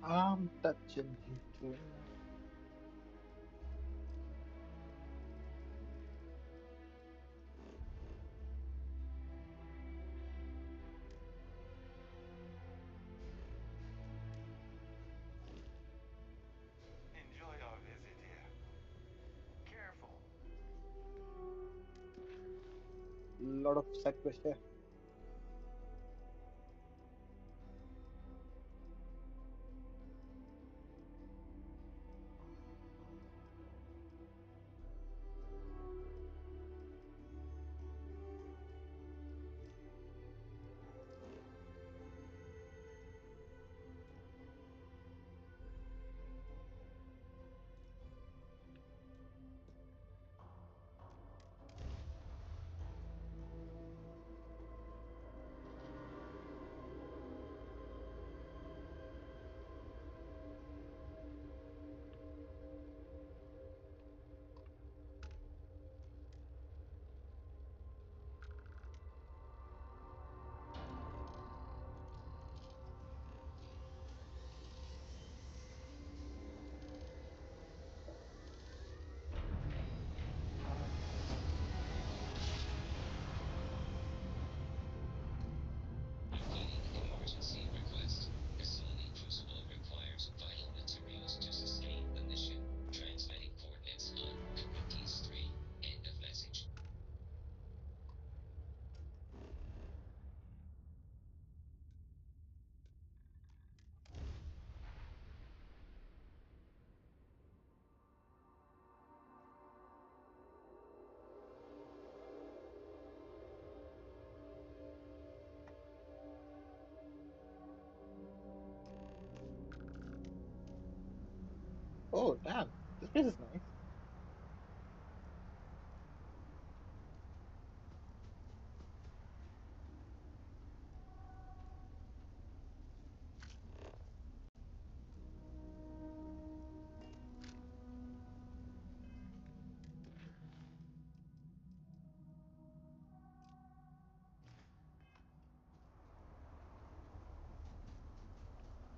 I'm touching you tonight. Enjoy our visit here. Careful. Lot of side quest here. Incoming emergency request. Facility Crucible requires vital materials to sustain the mission. Transmitting coordinates on Cookies 3. End of message. Oh, damn. This place is nice.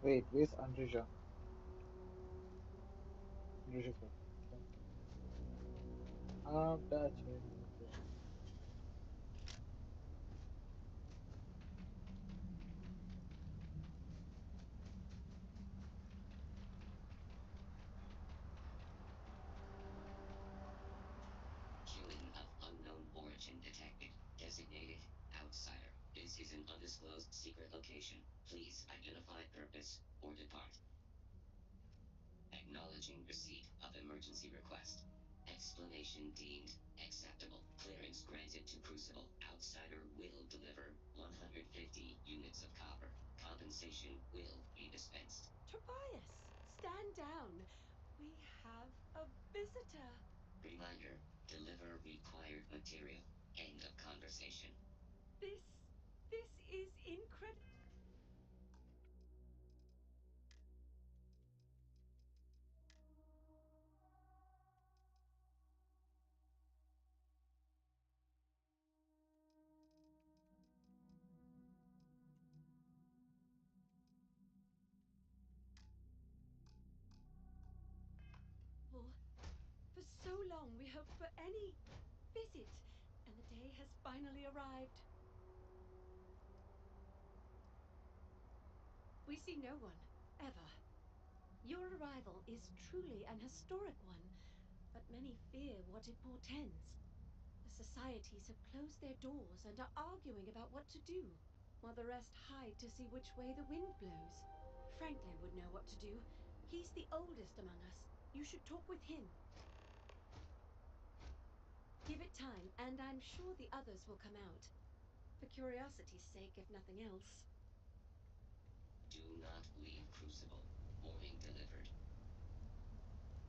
Wait, where's Andrija? Andrija's here. Okay. I'm touching you tonight. Human of unknown origin detected. Designated outsider. This is an undisclosed secret location. Please identify purpose or depart. Acknowledging receipt of emergency request. Explanation deemed acceptable. Clearance granted to Crucible. Outsider will deliver 150 units of copper. Compensation will be dispensed. Tobias, stand down. We have a visitor. Reminder, deliver required material. End of conversation. This, this is incredible. For so long we hoped for any visit, and the day has finally arrived. We see no one, ever. Your arrival is truly an historic one, but many fear what it portends. The societies have closed their doors and are arguing about what to do, while the rest hide to see which way the wind blows. Franklin would know what to do. He's the oldest among us. You should talk with him. Give it time, and I'm sure the others will come out. For curiosity's sake, if nothing else. Do not leave Crucible. Warning delivered.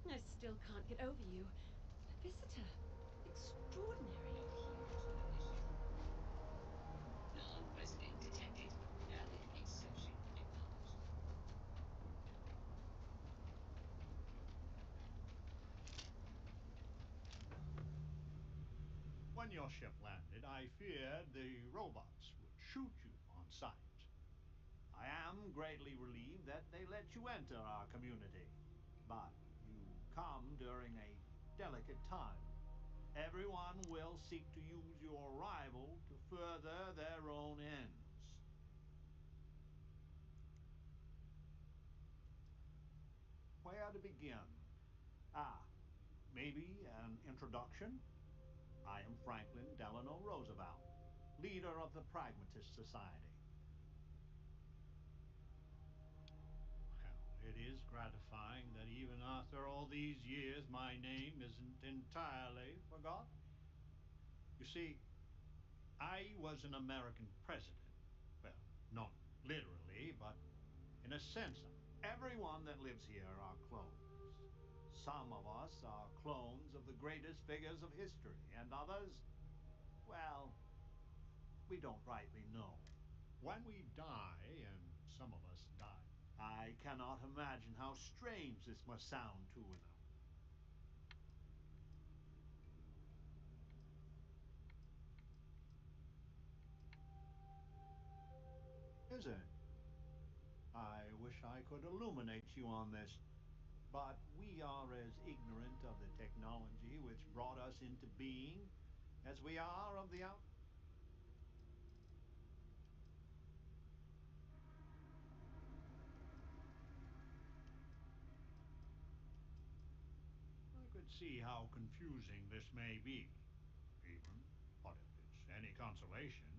I still can't get over you. A visitor. Extraordinary. Non-resident detected. Valid exception acknowledged. When your ship landed, I feared the robots would shoot you on sight. I am greatly relieved that they let you enter our community. But you come during a delicate time. Everyone will seek to use your arrival to further their own ends. Where to begin? Ah, maybe an introduction? I am Franklin Delano Roosevelt, leader of the Pragmatist Society. Well, it is gratifying that even after all these years, my name isn't entirely forgotten. You see, I was an American president. Well, not literally, but in a sense. Everyone that lives here are clones. Some of us are clones of the greatest figures of history, and others, well, we don't rightly know. When we die, and some of us die, I cannot imagine how strange this must sound to an. Is it? I wish I could illuminate you on this, but we are as ignorant of the technology which brought us into being as we are of the out. I could see how confusing this may be. Even, but if it's any consolation,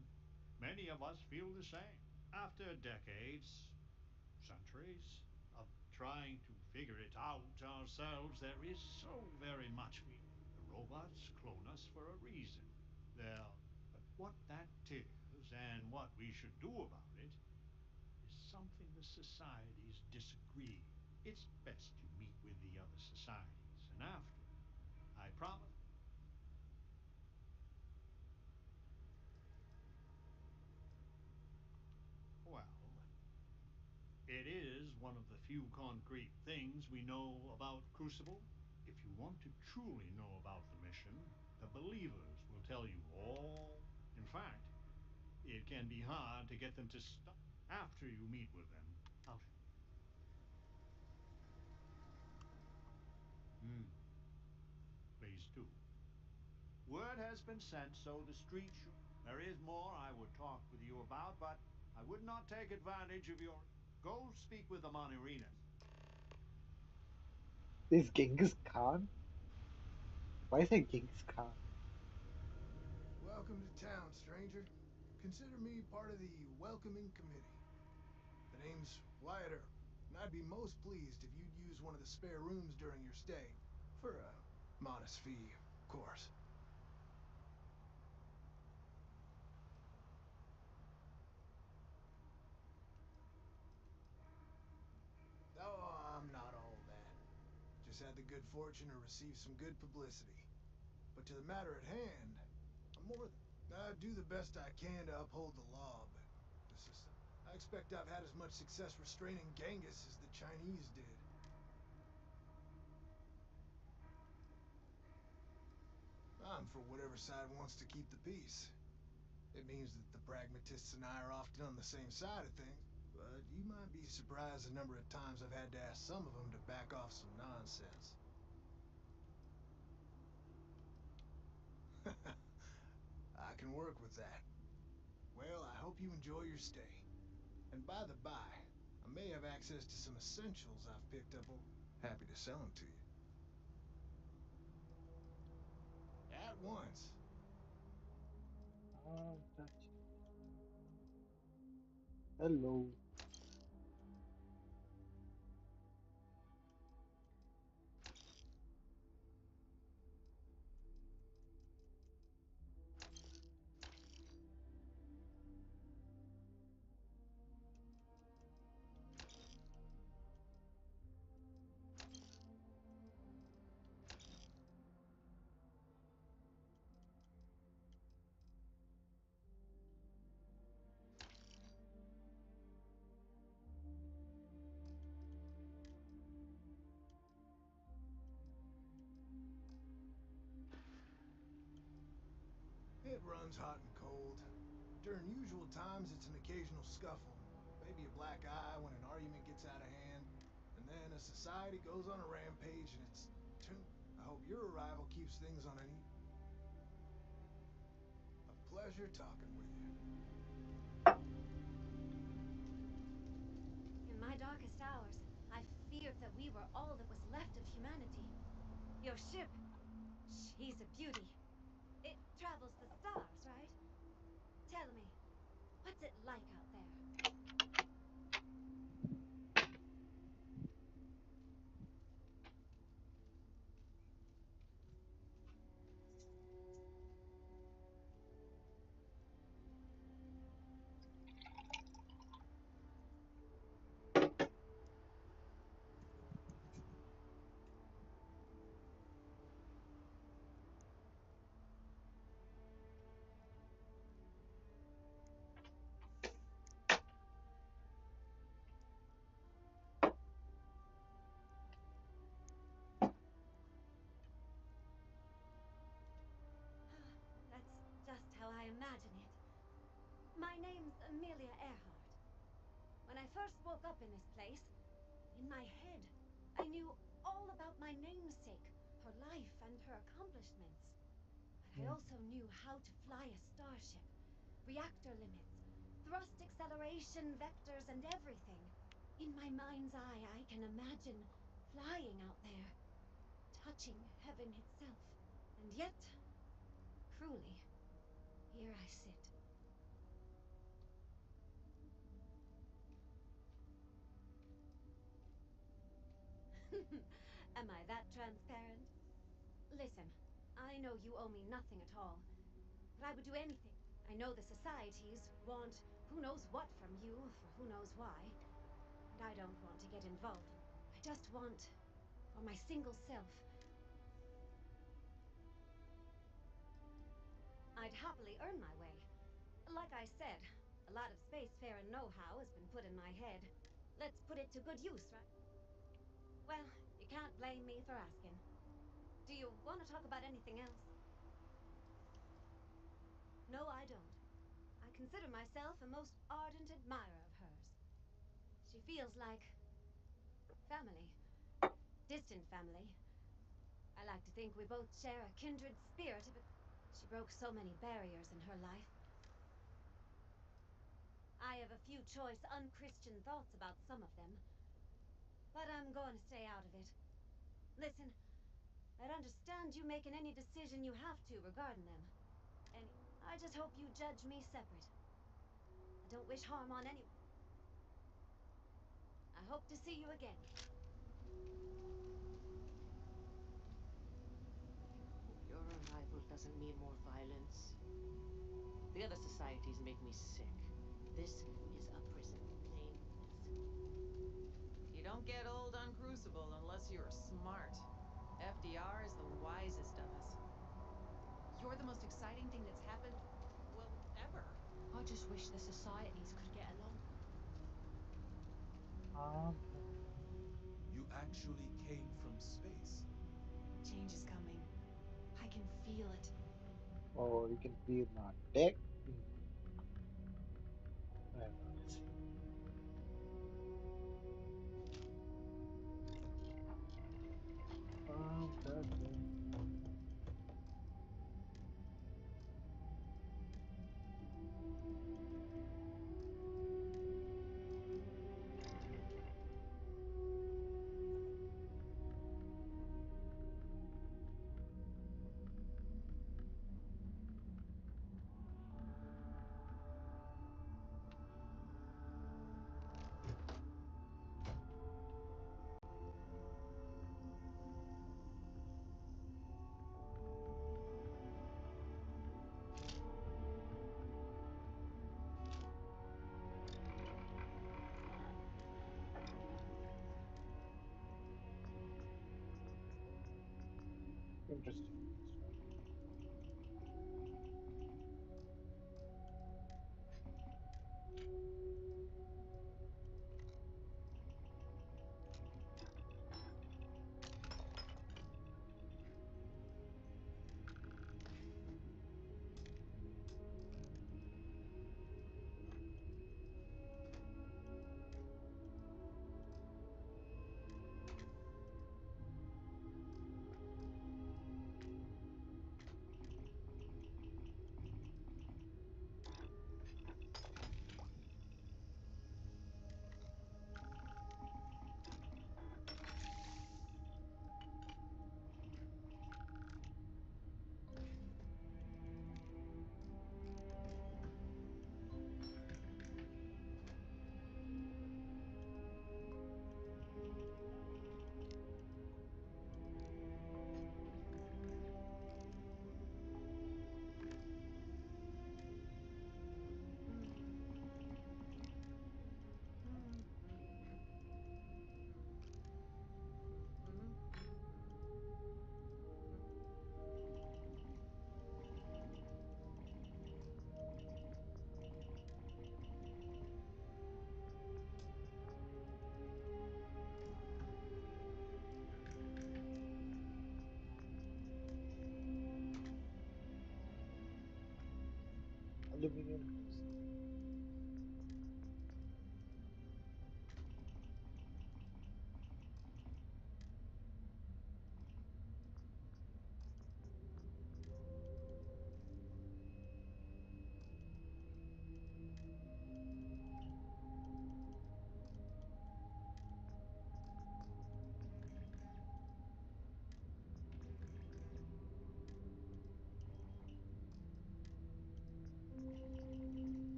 many of us feel the same. After decades, centuries of trying to figure it out ourselves, there is so very much we. The robots clone us for a reason. They'll. But what that is and what we should do about it is something the societies disagree. It's best you meet with the other societies, and after, I promise. Well, it is one of the few concrete things we know about Crucible. If you want to truly know about the mission, the believers will tell you all. In fact, it can be hard to get them to stop. After you meet with them, I'll. Hmm, please do. Word has been sent, so the street should. There is more I would talk with you about, but I would not take advantage of your. Go speak with the Monterinas. This Genghis Khan? Why is it Genghis Khan? Welcome to town, stranger. Consider me part of the welcoming committee. The name's Wyatt Earp, and I'd be most pleased if you'd use one of the spare rooms during your stay. For a modest fee, of course. Oh, I'm not all that. Just had the good fortune to receive some good publicity. But to the matter at hand, I'm more than... I do the best I can to uphold the law, but this is... I expect I've had as much success restraining Genghis as the Chinese did. I'm for whatever side wants to keep the peace. It means that the pragmatists and I are often on the same side of things, but you might be surprised the number of times I've had to ask some of them to back off some nonsense. I can work with that. Well, I hope you enjoy your stay. And by the by, I may have access to some essentials I've picked up. Happy to sell them to you. At once. Touch. Hello. It runs hot and cold. During usual times, it's an occasional scuffle. Maybe a black eye when gets out of hand, and then a society goes on a rampage and it's tuned. I hope your arrival keeps things on an A pleasure talking with you. In my darkest hours, I feared that we were all that was left of humanity. Your ship, she's a beauty. It travels the stars, right? Tell me, what's it like out there? That's just how I imagine it. My name's Amelia Earhart. When I first woke up in this place, in my head, I knew all about my namesake, her life and her accomplishments. But I Hmm. also knew how to fly a starship, reactor limits, thrust acceleration, vectors, and everything. In my mind's eye, I can imagine flying out there, touching heaven itself. And yet, cruelly, here I sit. Am I that transparent? Listen, I know you owe me nothing at all, but I would do anything. I know the societies want who knows what from you for who knows why, and I don't want to get involved. I just want, for my single self, I'd happily earn my way. Like I said, a lot of spacefaring know-how has been put in my head. Let's put it to good use, right? Well, you can't blame me for asking. Do you want to talk about anything else? No, I don't. I consider myself a most ardent admirer of hers. She feels like family. Distant family. I like to think we both share a kindred spirit, but she broke so many barriers in her life. I have a few choice unchristian thoughts about some of them, but I'm going to stay out of it. Listen, I'd understand you making any decision you have to regarding them. And I just hope you judge me separate. I don't wish harm on anyone. I hope to see you again. Your arrival doesn't mean more violence. The other societies make me sick. This is a prison, plain and simple. You don't get old on Crucible unless you're smart. FDR is the wisest of us. You're the most exciting thing that's happened, well, ever. I just wish the societies could get along. Um, You actually came from space. Change is coming. I can feel it. or you can feel my dick. Hmm. Anyways, okay. Interesting.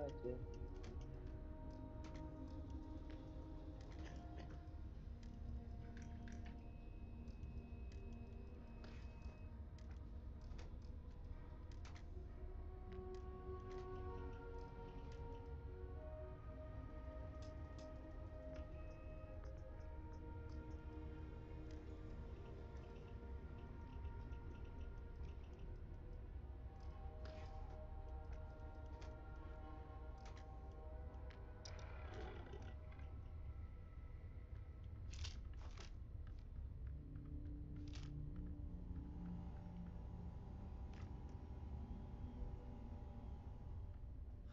imagine.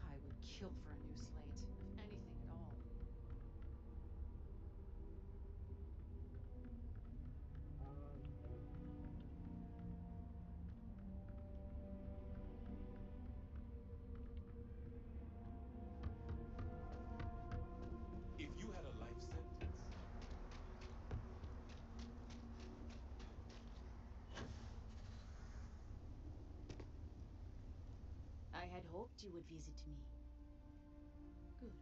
I would kill for a new slate, if anything at all. Okay. If you had a life sentence, I had hoped you would visit me. Good.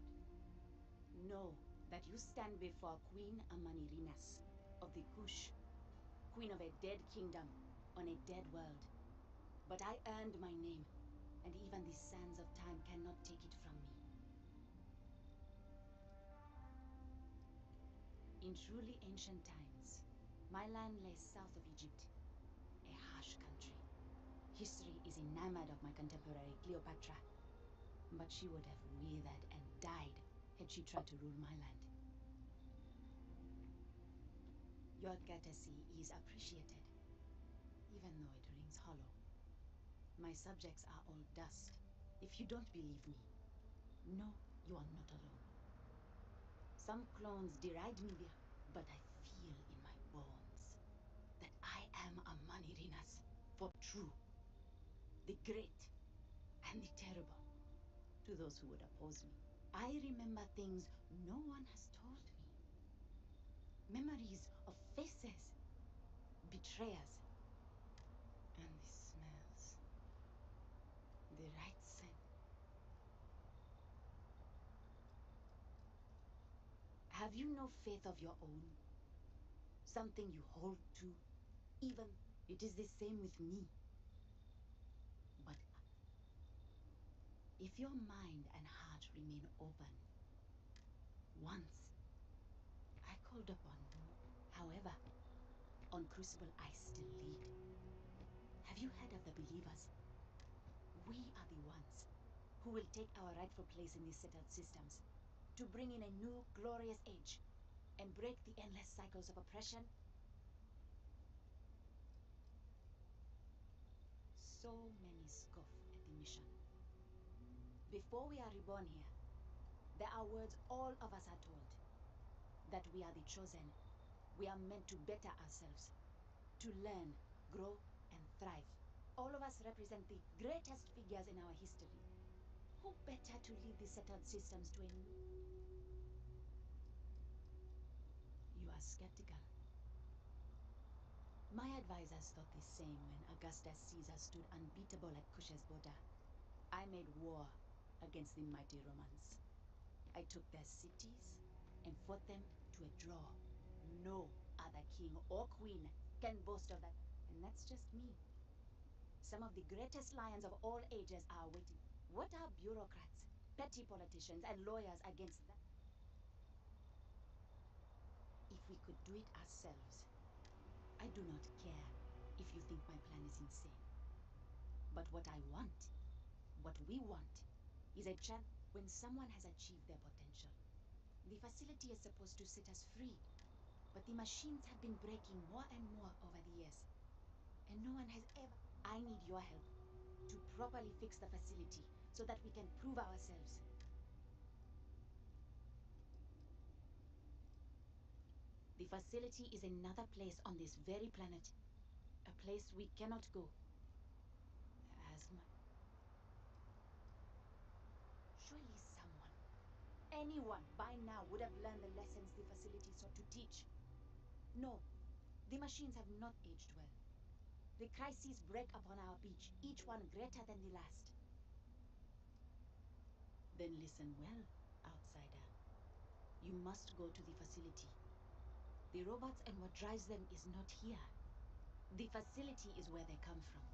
Know that you stand before Queen Amanirinas of the Kush, queen of a dead kingdom on a dead world. But I earned my name, and even the sands of time cannot take it from me. In truly ancient times, my land lay south of Egypt, a harsh country. History is enamored of my contemporary Cleopatra, but she would have withered and died had she tried to rule my land. Your courtesy is appreciated, even though it rings hollow. My subjects are all dust. If you don't believe me, know you are not alone. Some clones deride me, but I feel in my bones that I am a Manirinas for true, the great and the terrible, to those who would oppose me. I remember things no one has told me. Memories of faces, betrayers, and the smells. The right scent. Have you no faith of your own? Something you hold to, even it is the same with me. But if your mind and heart remain open, once I called upon you. However, on Crucible I still lead. Have you heard of the believers? We are the ones who will take our rightful place in these settled systems to bring in a new glorious age and break the endless cycles of oppression. So many scoff at the mission. Before we are reborn here, there are words all of us are told. That we are the chosen. We are meant to better ourselves, to learn, grow, and thrive. All of us represent the greatest figures in our history. Who better to lead the settled systems to a new... You are skeptical. My advisors thought the same when Augustus Caesar stood unbeatable at Kush's border. I made war against the mighty Romans. I took their cities and fought them to a draw. No other king or queen can boast of that. And that's just me. Some of the greatest lions of all ages are waiting. What are bureaucrats, petty politicians, and lawyers against that? If we could do it ourselves, I do not care if you think my plan is insane. But what I want, what we want, is a chance when someone has achieved their potential. The facility is supposed to set us free, but the machines have been breaking more and more over the years. And no one has ever... I need your help to properly fix the facility so that we can prove ourselves. The facility is another place on this very planet. A place we cannot go. As my... Surely someone, anyone by now would have learned the lessons the facility sought to teach. No, the machines have not aged well. The crises break upon our beach, each one greater than the last. Then listen well, outsider. You must go to the facility. The robots and what drives them is not here. The facility is where they come from.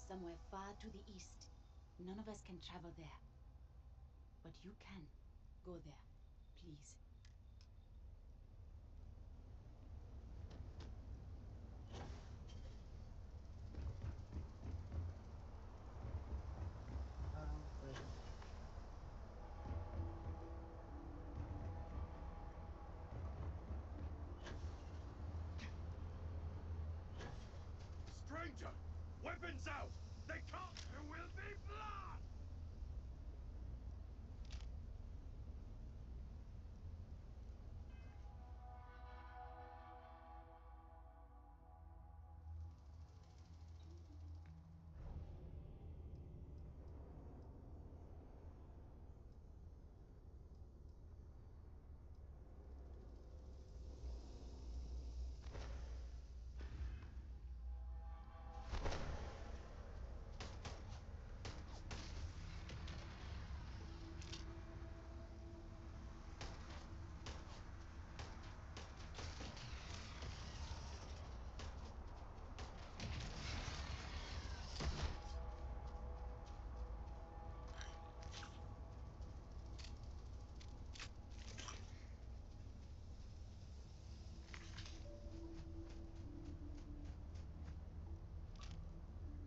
Somewhere far to the east. None of us can travel there. But you can. Go there, please. Wait. Stranger! Weapons out! They come! There will be blood!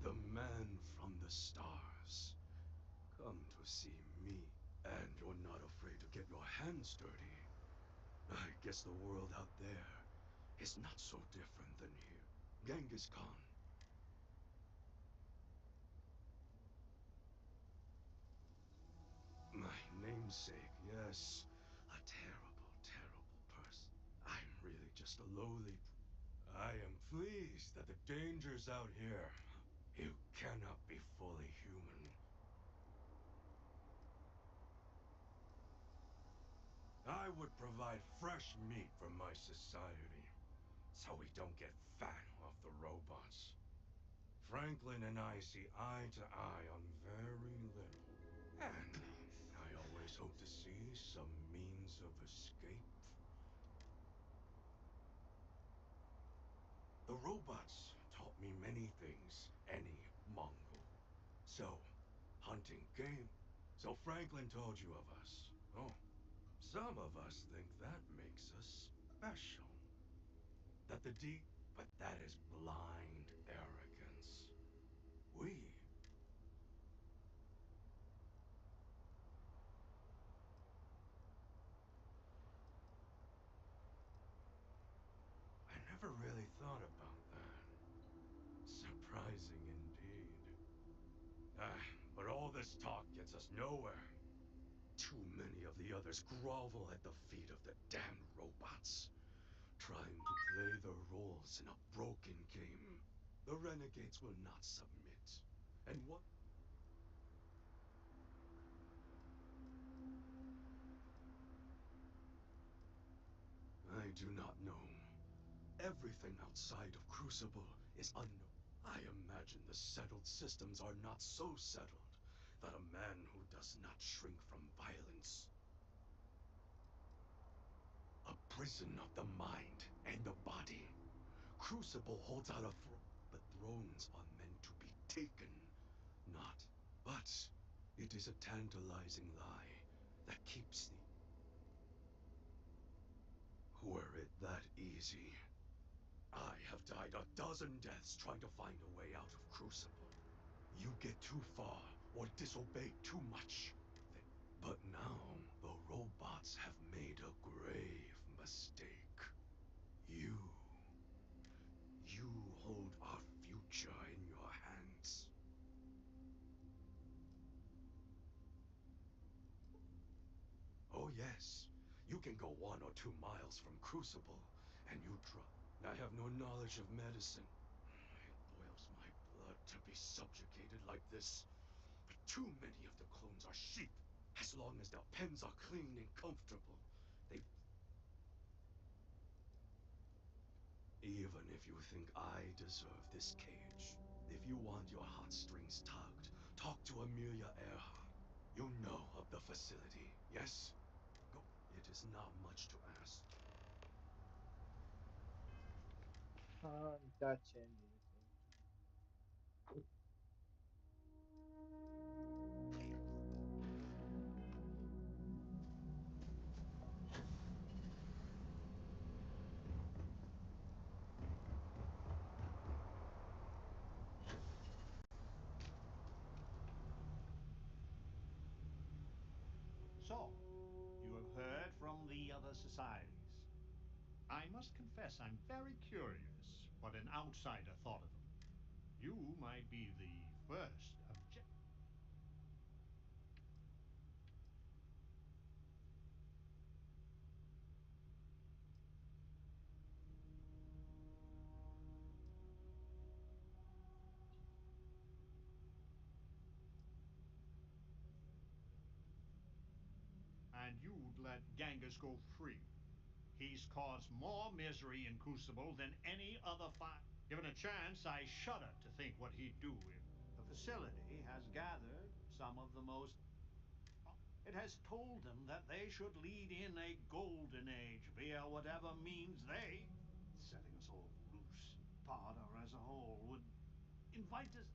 The man from the stars. Come to see me. And you're not afraid to get your hands dirty. I guess the world out there is not so different than here. Genghis Khan. My namesake, yes. A terrible, terrible person. I'm really just a lowly... I am pleased that the dangers out here, you cannot be fully human. I would provide fresh meat for my society, so we don't get fat off the robots. Franklin and I see eye to eye on very little. And I always hope to see some means of escape. The robots taught me many things, any Mongol. So, hunting game. So Franklin told you of us. Oh, some of us think that makes us special. That the deep, but that is blind arrogance. We... I never really thought about that. Surprising indeed. But all this talk gets us nowhere. Too many of the others grovel at the feet of the damned robots, trying to play their roles in a broken game. The renegades will not submit. And what... I do not know. Everything outside of Crucible is unknown. I imagine the settled systems are not so settled that a man who does not shrink from violence... A prison of the mind and the body. Crucible holds out a throne, but thrones are meant to be taken, not. But it is a tantalizing lie that keeps the... Were it that easy, I have died a dozen deaths trying to find a way out of Crucible. You get too far or disobey too much. But now, the robots have made a grave mistake. You... You hold our future in your hands. Oh yes, you can go 1 or 2 miles from Crucible, and you try. I have no knowledge of medicine. It boils my blood to be subjugated like this. But too many of the clones are sheep. As long as their pens are clean and comfortable, they... Even if you think I deserve this cage, if you want your heartstrings tugged, talk to Amelia Earhart. You know of the facility, yes? Go. It is not much to ask. Can't touch anything. So, you have heard from the other societies. I must confess I'm very curious what an outsider thought of them. You might be the first object. And you'd let Genghis go free. He's caused more misery in Crucible than any other fight. Given a chance, I shudder to think what he'd do if the facility has gathered some of the most. It has told them that they should lead in a golden age via whatever means they, setting us all loose, part or as a whole, would invite us.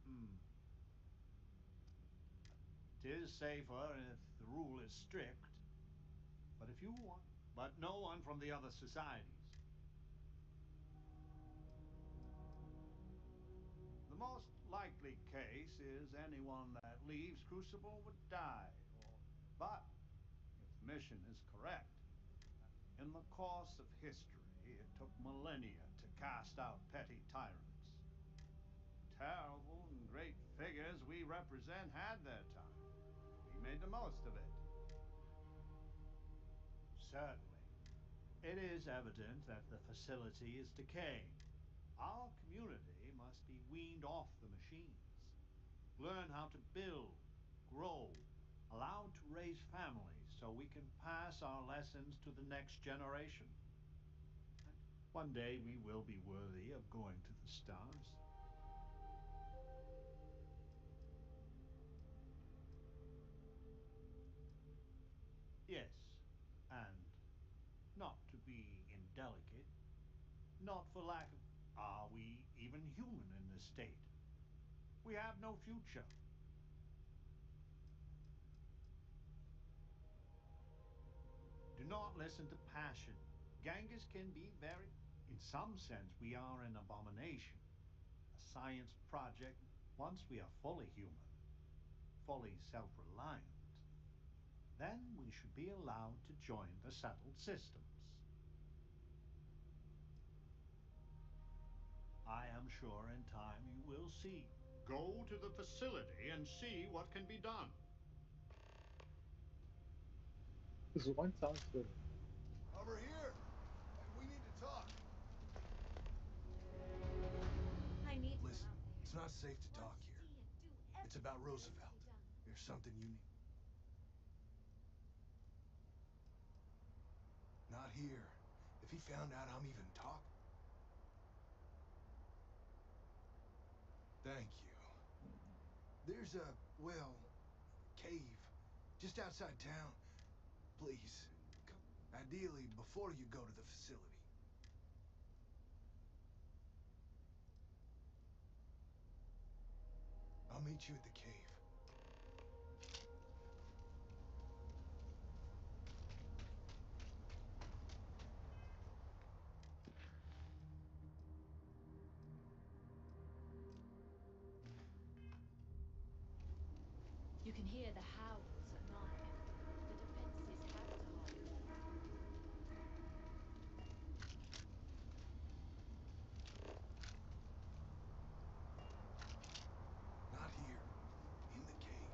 Hmm. It is safer if the rule is strict, but if you want. But no one from the other societies. The most likely case is anyone that leaves Crucible would die, or. But if the mission is correct, in the course of history, it took millennia to cast out petty tyrants. Terrible and great figures we represent had their time. We made the most of it. Certainly. It is evident that the facility is decaying. Our community must be weaned off the machines. Learn how to build, grow, allowed to raise families so we can pass our lessons to the next generation. And one day we will be worthy of going to the stars. Yes, and not to be indelicate, not for lack of. Are we even human in this state? We have no future. Do not listen to passion. Genghis can be very. In some sense, we are an abomination, a science project. Once we are fully human, fully self reliant, then we should be allowed to join the settled systems. I am sure in time you will see. Go to the facility and see what can be done. This one sounds good. Over here! We need to talk. I need to go Listen, out there. it's not safe to I want talk to here. see and do It's everything about that needs to be Roosevelt. done. There's something you need. Not here. If he found out I'm even talking. Thank you. There's a, well, cave just outside town. Please, come. Ideally, before you go to the facility. I'll meet you at the cave. You can hear the howls at night. The defenses have to hold. Not here. In the cave.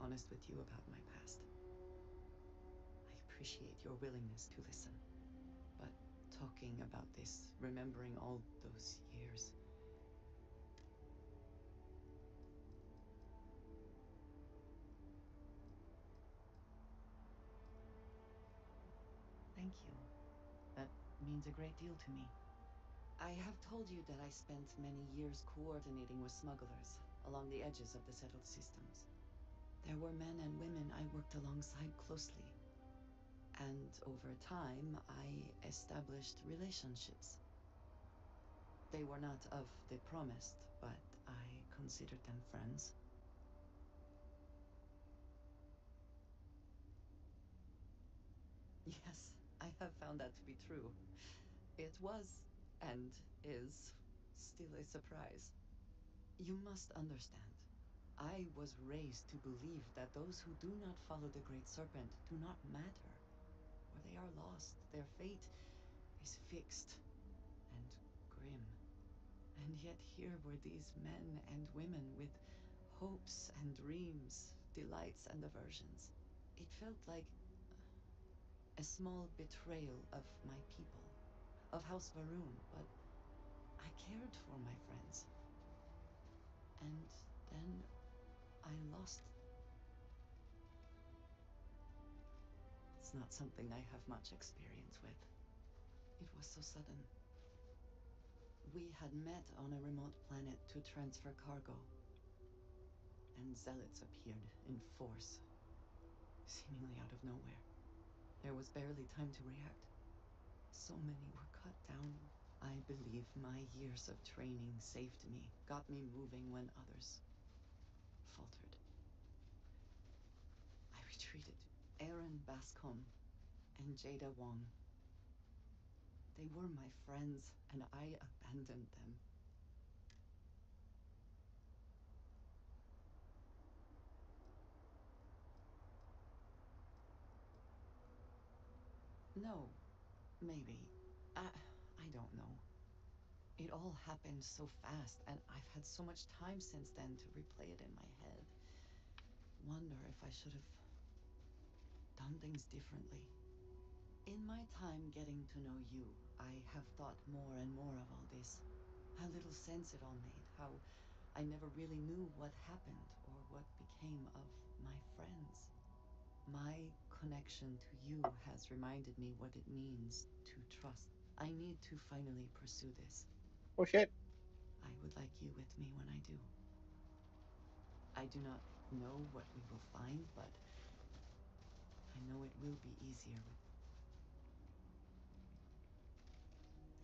honest with you about my past. I appreciate your willingness to listen. But talking about this, remembering all those years. Thank you. That means a great deal to me. I have told you that I spent many years coordinating with smugglers along the edges of the settled systems. There were men and women I worked alongside closely. And over time, I established relationships. They were not of the promised, but I considered them friends. Yes, I have found that to be true. It was, and is, still a surprise. You must understand. I was raised to believe that those who do not follow the Great Serpent do not matter, or they are lost. Their fate is fixed and grim. And yet here were these men and women with hopes and dreams, delights and aversions. It felt like a small betrayal of my people, of House Varoon, but I cared for my friends. And then I lost. It's not something I have much experience with. It was so sudden. We had met on a remote planet to transfer cargo, and zealots appeared in force, seemingly out of nowhere. There was barely time to react. So many were cut down. I believe my years of training saved me, got me moving when others faltered. I retreated. Aaron Bascom and Jada Wong. They were my friends, and I abandoned them. No, maybe. I don't know. It all happened so fast, and I've had so much time since then to replay it in my head. Wonder if I should have done things differently. In my time getting to know you, I have thought more and more of all this. How little sense it all made, how I never really knew what happened or what became of my friends. My connection to you has reminded me what it means to trust. I need to finally pursue this. Oh shit. I would like you with me when I do. I do not know what we will find, but I know it will be easier with.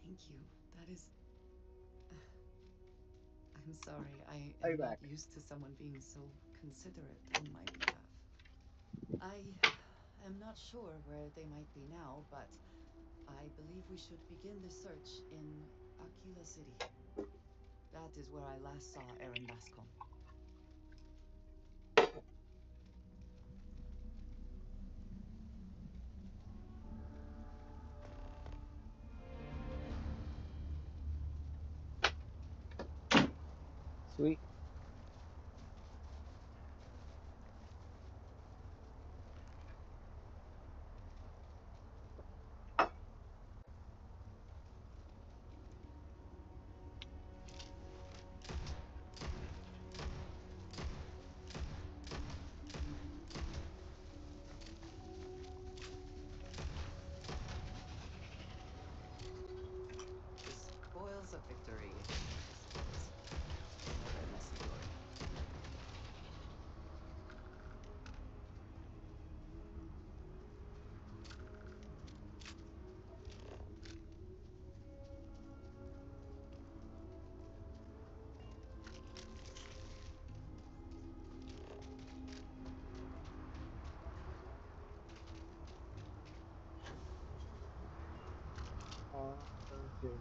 Thank you. That is. I'm sorry. I I'll be am not back. used to someone being so considerate on my behalf. I am not sure where they might be now, but I believe we should begin the search in Aquila City. That is where I last saw Aaron Bascom. Sweet. The spoils of victory, I suppose. Another messy glory. Okay.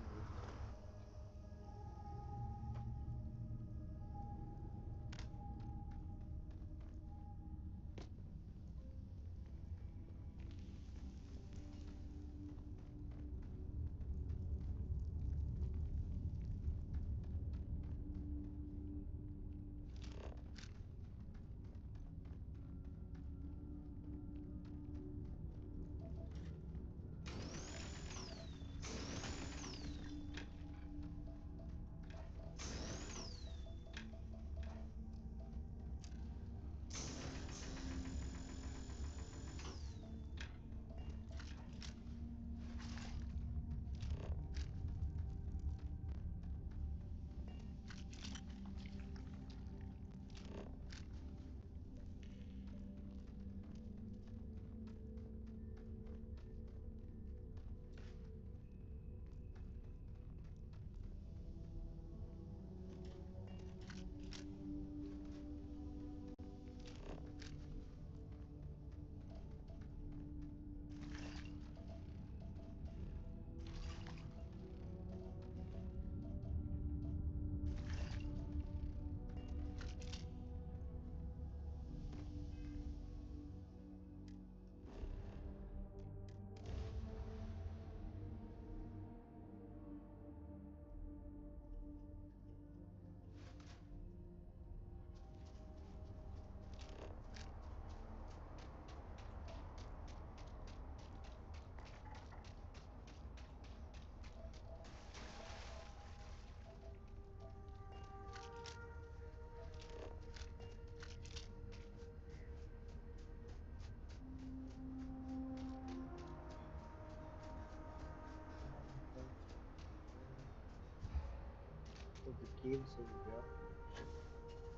The game soldier.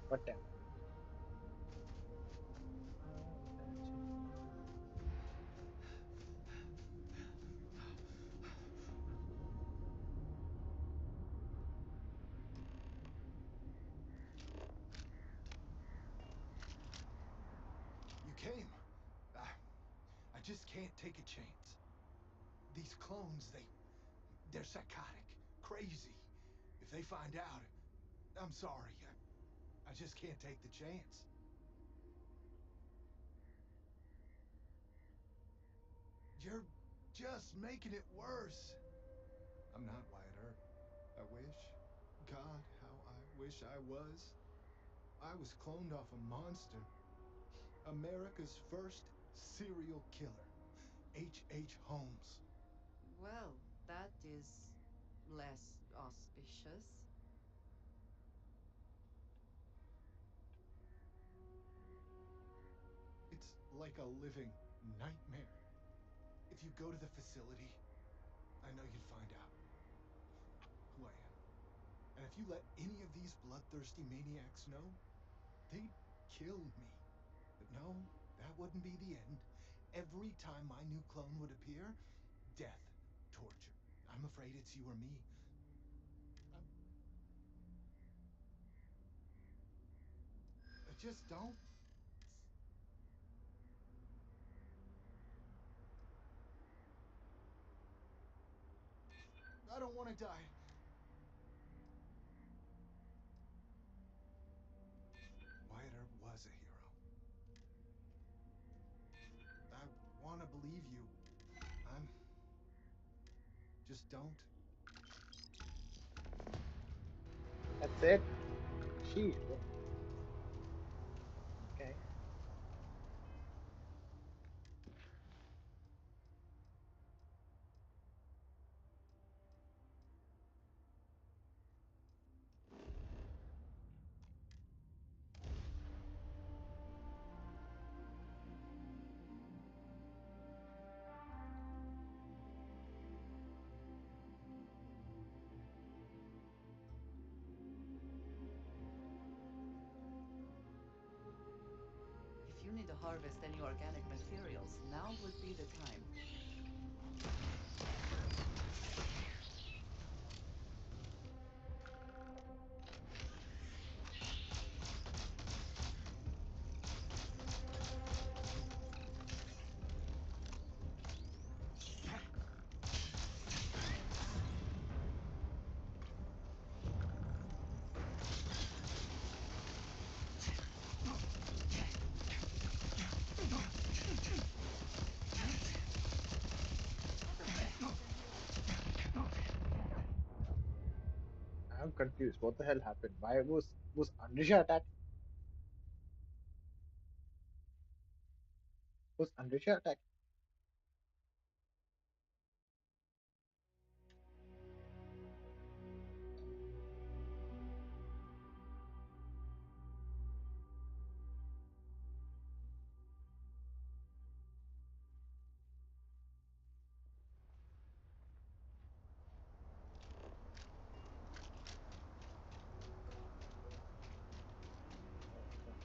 Whatever. I'll catch you. You came. I just can't take a chance. These clones, they're psychotic, crazy. If they find out, I'm sorry. I just can't take the chance. You're just making it worse. I'm not Wyatt Earp. I wish. God, how I wish I was. I was cloned off a monster. America's first serial killer. H. Holmes. Well, that is less auspicious. It's like a living nightmare. If you go to the facility, I know you'd find out who I am. And if you let any of these bloodthirsty maniacs know, they'd kill me. But no, that wouldn't be the end. Every time my new clone would appear, death, torture. I'm afraid it's you or me. Just don't. I don't want to die. Wyatt Earp was a hero. I want to believe you. I'm. Just don't. That's it. Shield. Okay. If you need to harvest any organic materials, now would be the time. I'm confused. What the hell happened? Why was Andrisha attacked? Was Andrisha attacked? What the hell?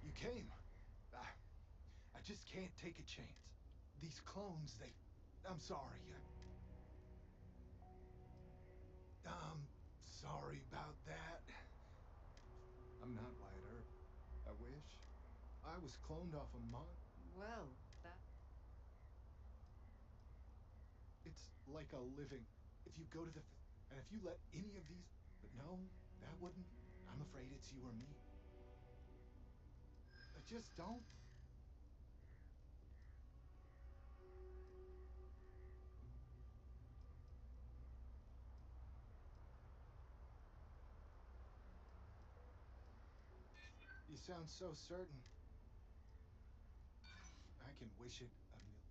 You came. I, I just can't take a chance. These clones, they. I'm sorry. I'm sorry about that. I'm not Wyatt Earp. I wish. I was cloned off a mon. Well, that It's like a living. If you go to the and if you let any of these, but no, that wouldn't. I'm afraid it's you or me. Just don't. You sound so certain. I can wish it a million.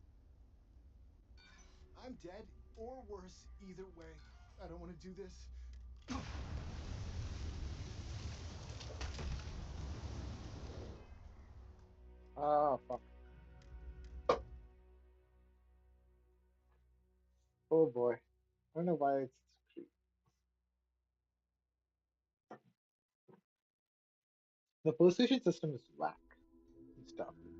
I'm dead or worse either way. I don't want to do this. Ah, fuck. Oh boy. I don't know why it's the persuasion system is whack in Starfield.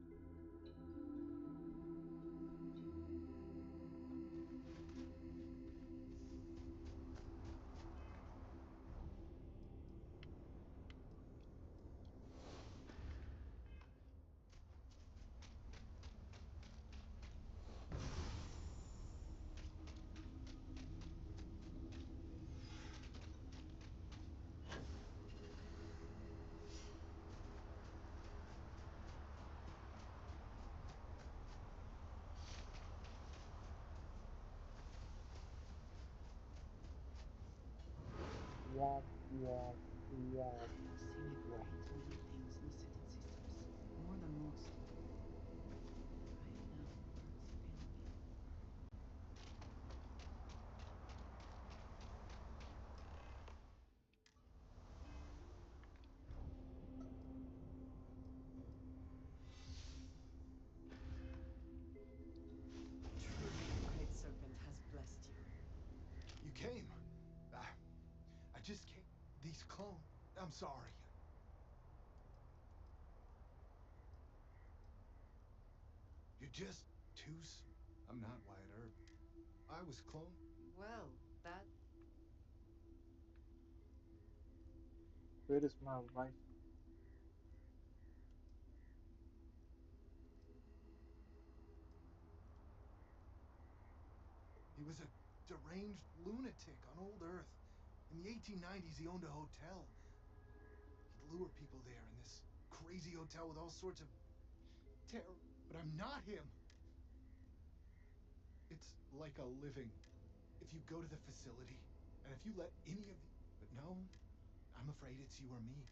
Womp, womp, womp. I've seen it way too many things in the City Sisters. More than most. Right now, words fail me. Truly, the Great Serpent has blessed you. You came. I just came. These clones. I'm sorry. You're just too. I'm not Wyatt Earp. I was cloned. Well, that Where is my wife? He was a deranged lunatic on old Earth. In the 1890s, he owned a hotel. He'd lure people there in this crazy hotel with all sorts of terror. But I'm not him. It's like a living. If you go to the facility, and if you let any of the. But no, I'm afraid it's you or me.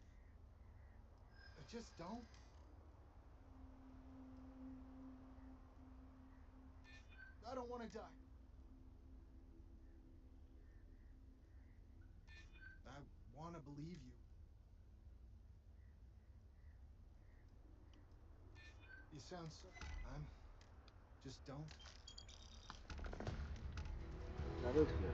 Just don't. I don't want to die. I want to believe you. You sound so. I'm. Just don't. That was good.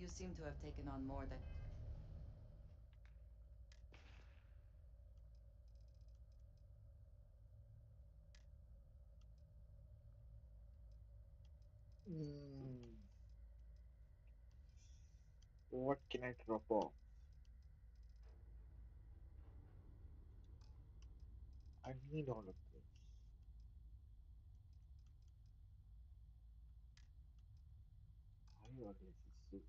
You seem to have taken on more than. Hmm. What can I drop off? I need all of this. I always a suit.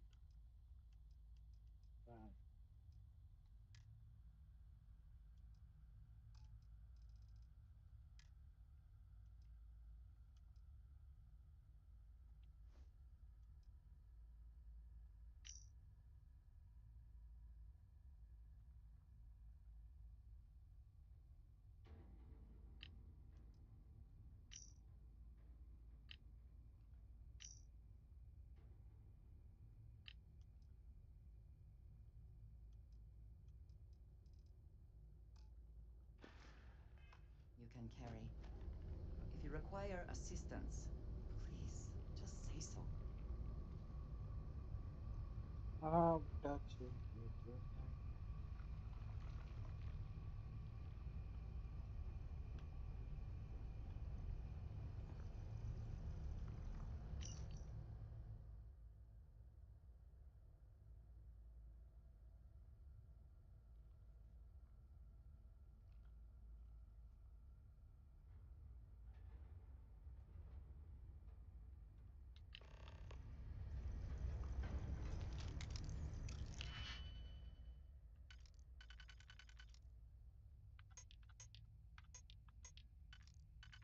Man. You can carry. If you require assistance, please just say so. I'm touching you tonight.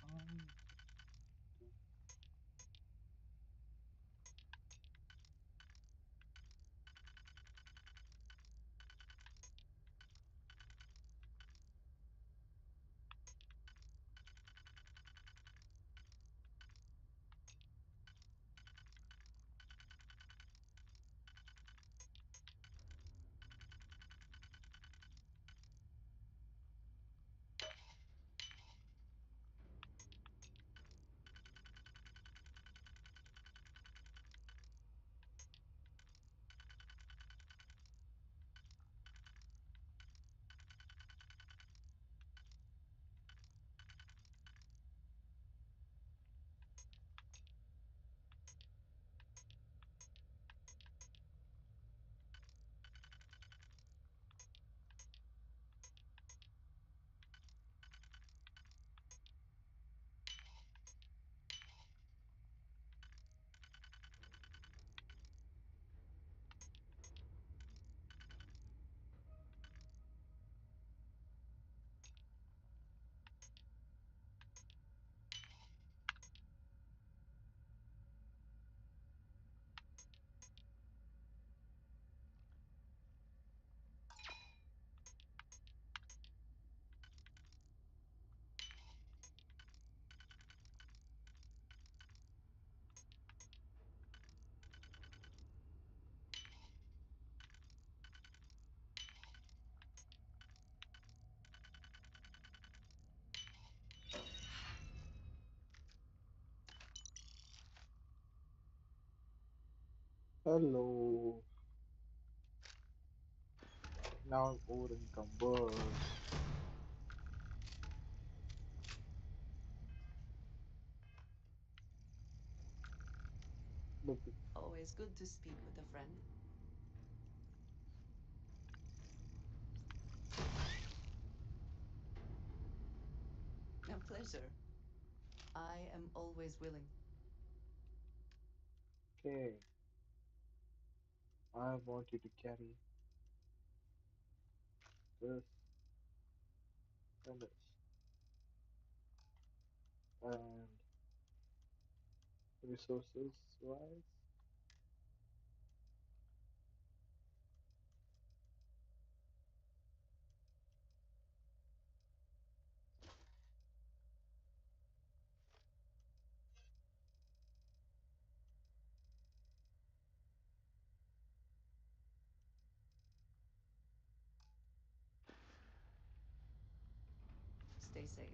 Um, hello. Now I'm over encumbered. But Always good to speak with a friend. A pleasure. I am always willing. okay, I want you to carry this and this. And resources wise, Stay safe.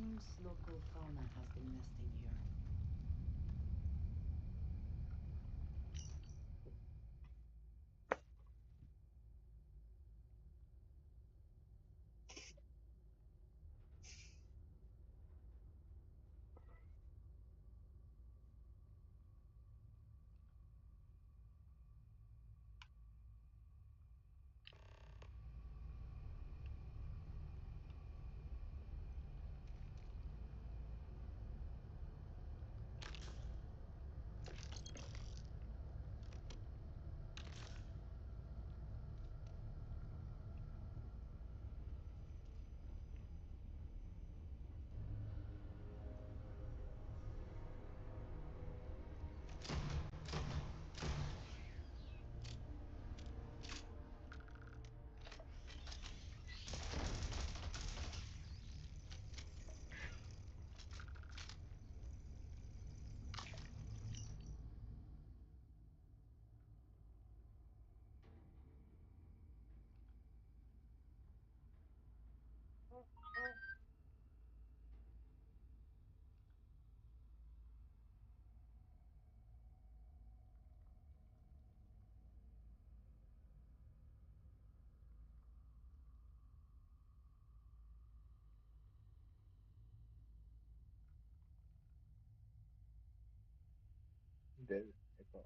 seems local fauna has been nesting here. There, Hippo.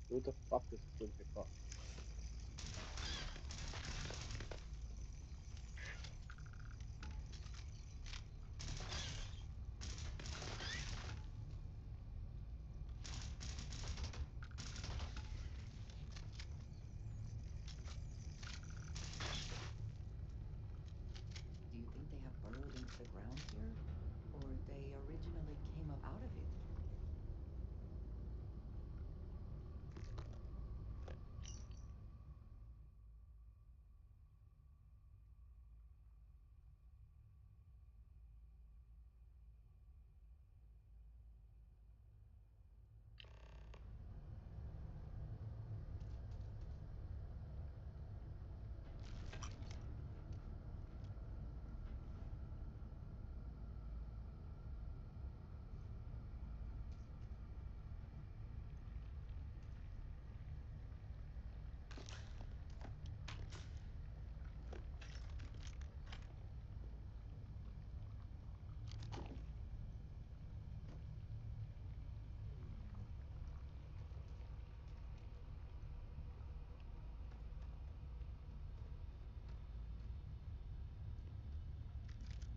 Who the fuck is good Hippo? Do you think they have burrowed into the ground here? Or they originally came up out of it?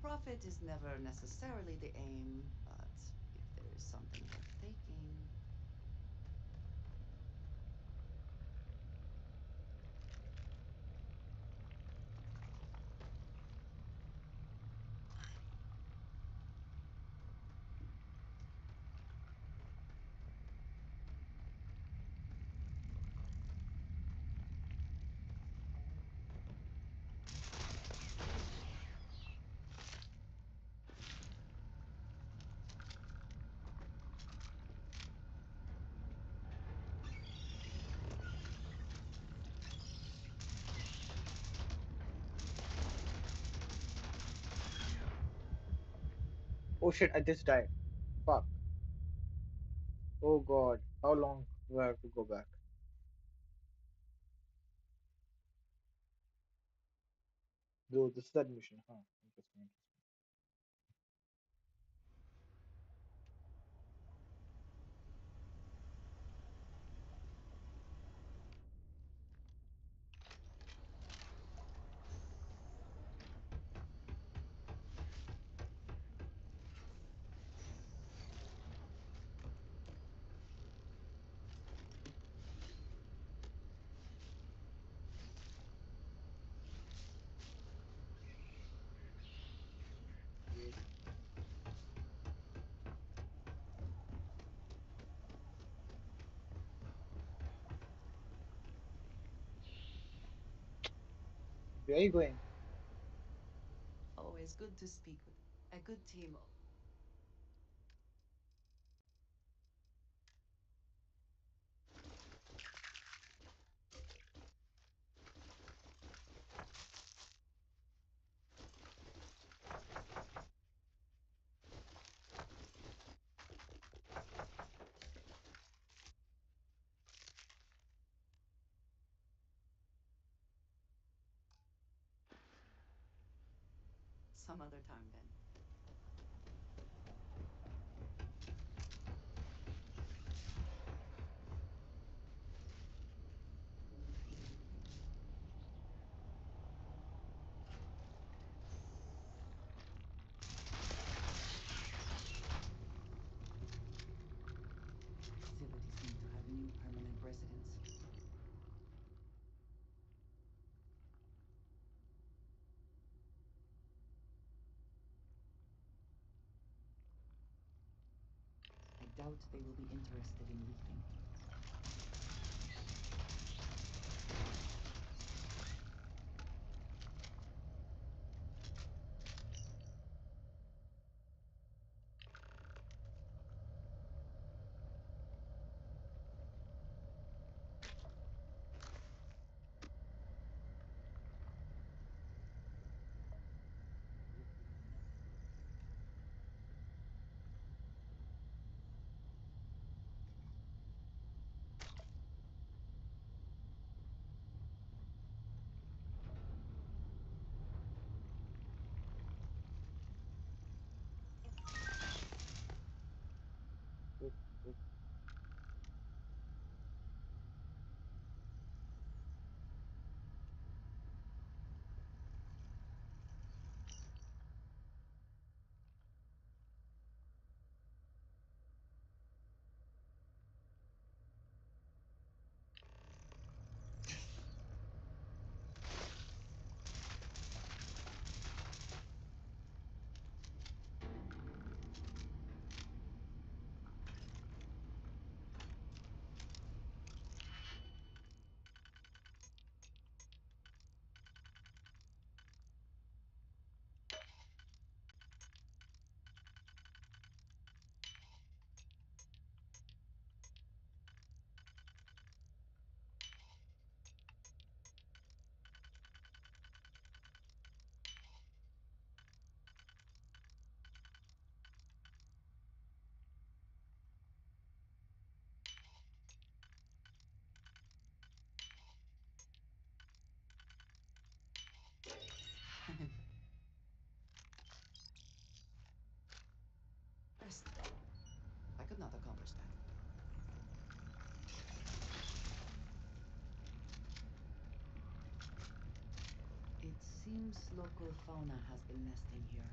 Profit is never necessarily the aim, but if there is something worth taking. Oh shit, I just died. Fuck. Oh god. How long do I have to go back? Though this is that mission, huh? Interesting. Where are you going? Always good to speak with a good team. some other time then. Facility seemed to have new permanent residents. I doubt they will be interested in leaving. Quick, quick. Rest. I could not accomplish that. It seems local fauna has been nesting here.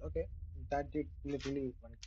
Okay, that did literally one hit.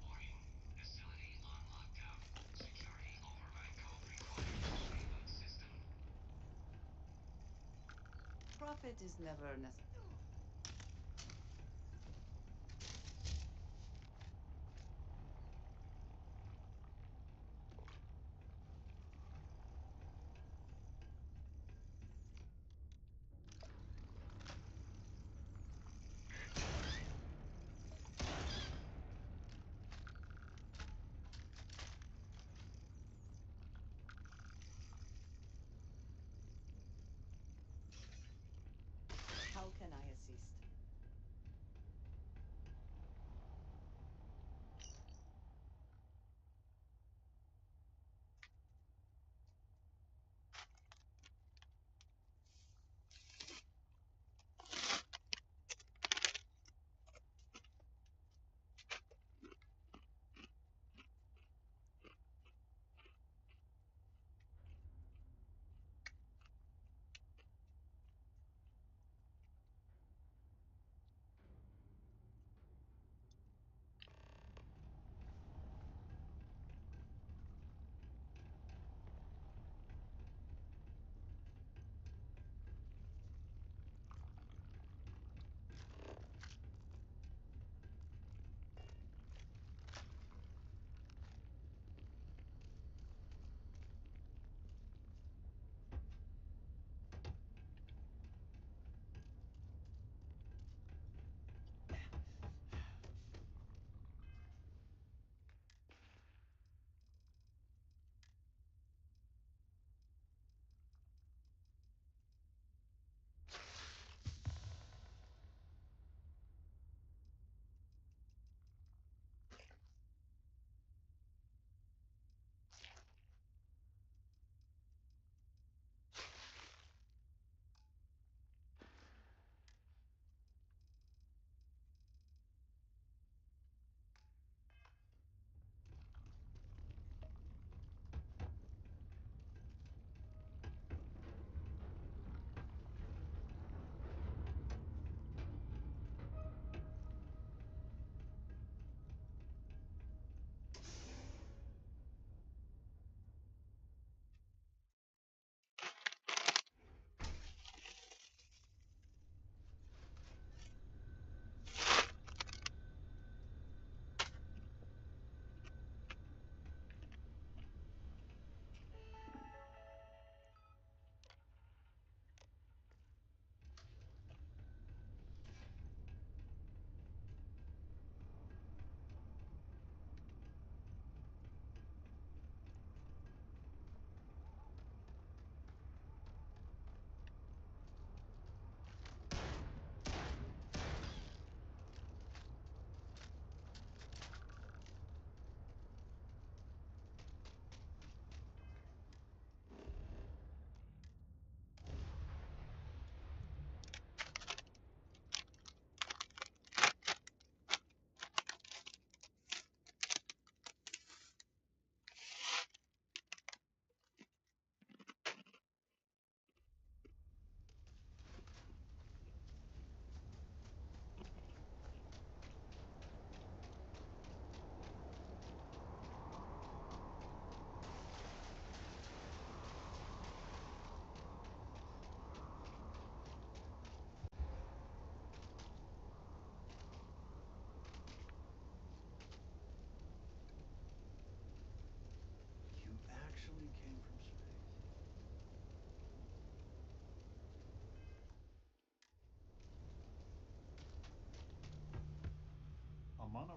Warning. Facility on lockdown. Security override code required. Reboot system. Profit is never necessary. How can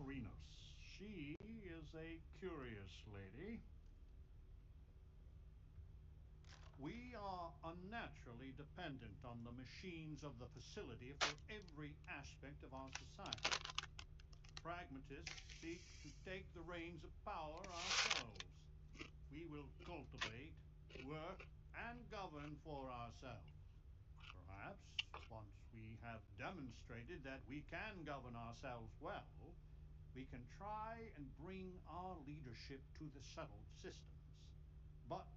Serenos. She is a curious lady. We are unnaturally dependent on the machines of the facility for every aspect of our society. Pragmatists seek to take the reins of power ourselves. We will cultivate, work, and govern for ourselves. Perhaps once we have demonstrated that we can govern ourselves well, we can try and bring our leadership to the settled systems. But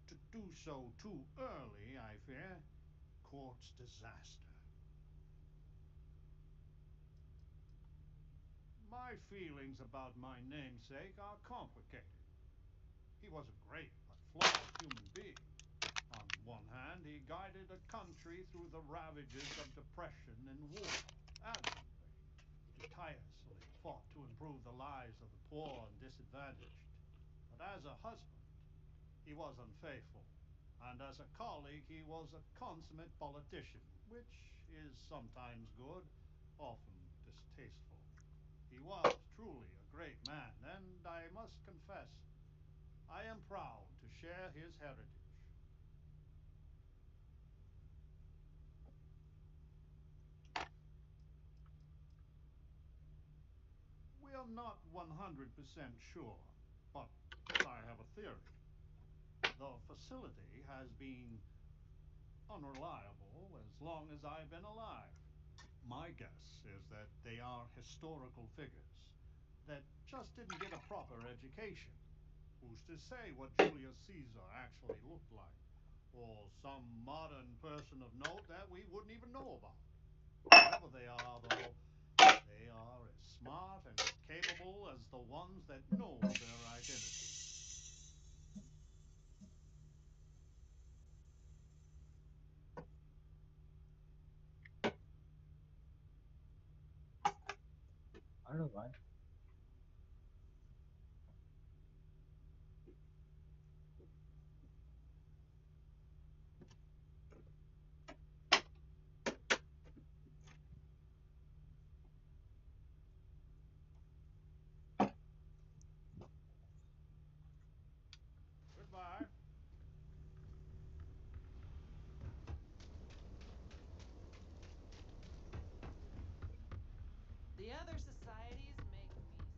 to do so too early, I fear, courts disaster. My feelings about my namesake are complicated. He was a great but flawed human being. On one hand, he guided a country through the ravages of depression and war admirably. He tirelessly fought to improve the lives of the poor and disadvantaged. But as a husband, he was unfaithful. And as a colleague, he was a consummate politician, which is sometimes good, often distasteful. He was truly a great man, and I must confess, I am proud to share his heritage. We are not 100% sure, but I have a theory. The facility has been unreliable as long as I've been alive. My guess is that they are historical figures that just didn't get a proper education. Who's to say what Julius Caesar actually looked like? Or some modern person of note that we wouldn't even know about. Whoever they are, though, they are as smart and capable as the ones that know their identity. I don't know why. Goodbye. The other societies make me sick.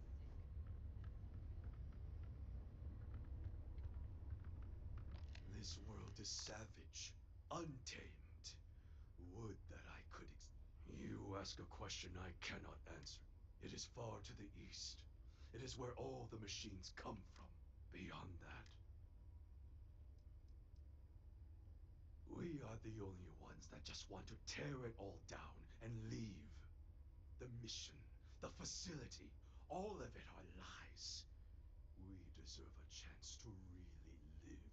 This world is savage, untamed. Would that I could You ask a question I cannot answer. It is far to the east. It is where all the machines come from. Beyond that, we are the only ones that just want to tear it all down and leave. The mission, the facility, all of it are lies. We deserve a chance to really live.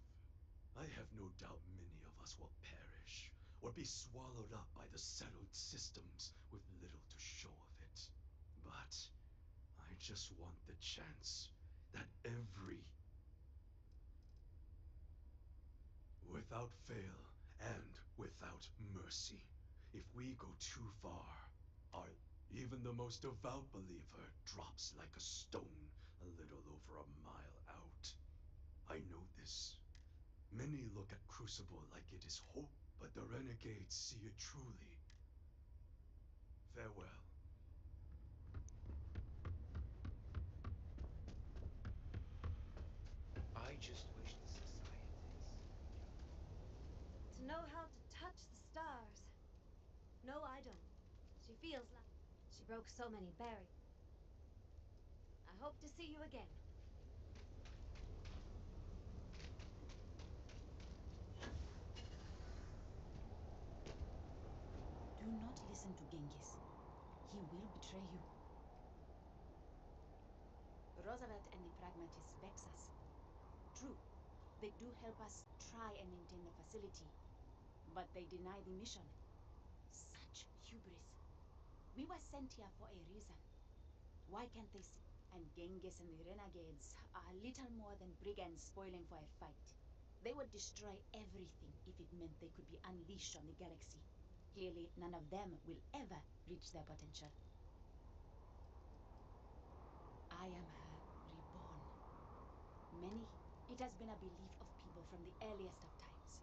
I have no doubt many of us will perish, or be swallowed up by the settled systems with little to show of it. But I just want the chance that without fail and without mercy, if we go too far, our even the most devout believer drops like a stone a little over a mile out. I know this. Many look at Crucible like it is hope, but the renegades see it truly. Farewell. I just wish the societies. To know how to touch the stars. No, I don't. She feels like she broke so many barriers. I hope to see you again. Do not listen to Genghis. He will betray you. Roosevelt and the pragmatists vex us. True, they do help us try and maintain the facility, but they deny the mission. Such hubris. We were sent here for a reason. Why can't they see? And Genghis and the renegades are little more than brigands spoiling for a fight. They would destroy everything if it meant they could be unleashed on the galaxy. Clearly, none of them will ever reach their potential. It has been a belief of people from the earliest of times.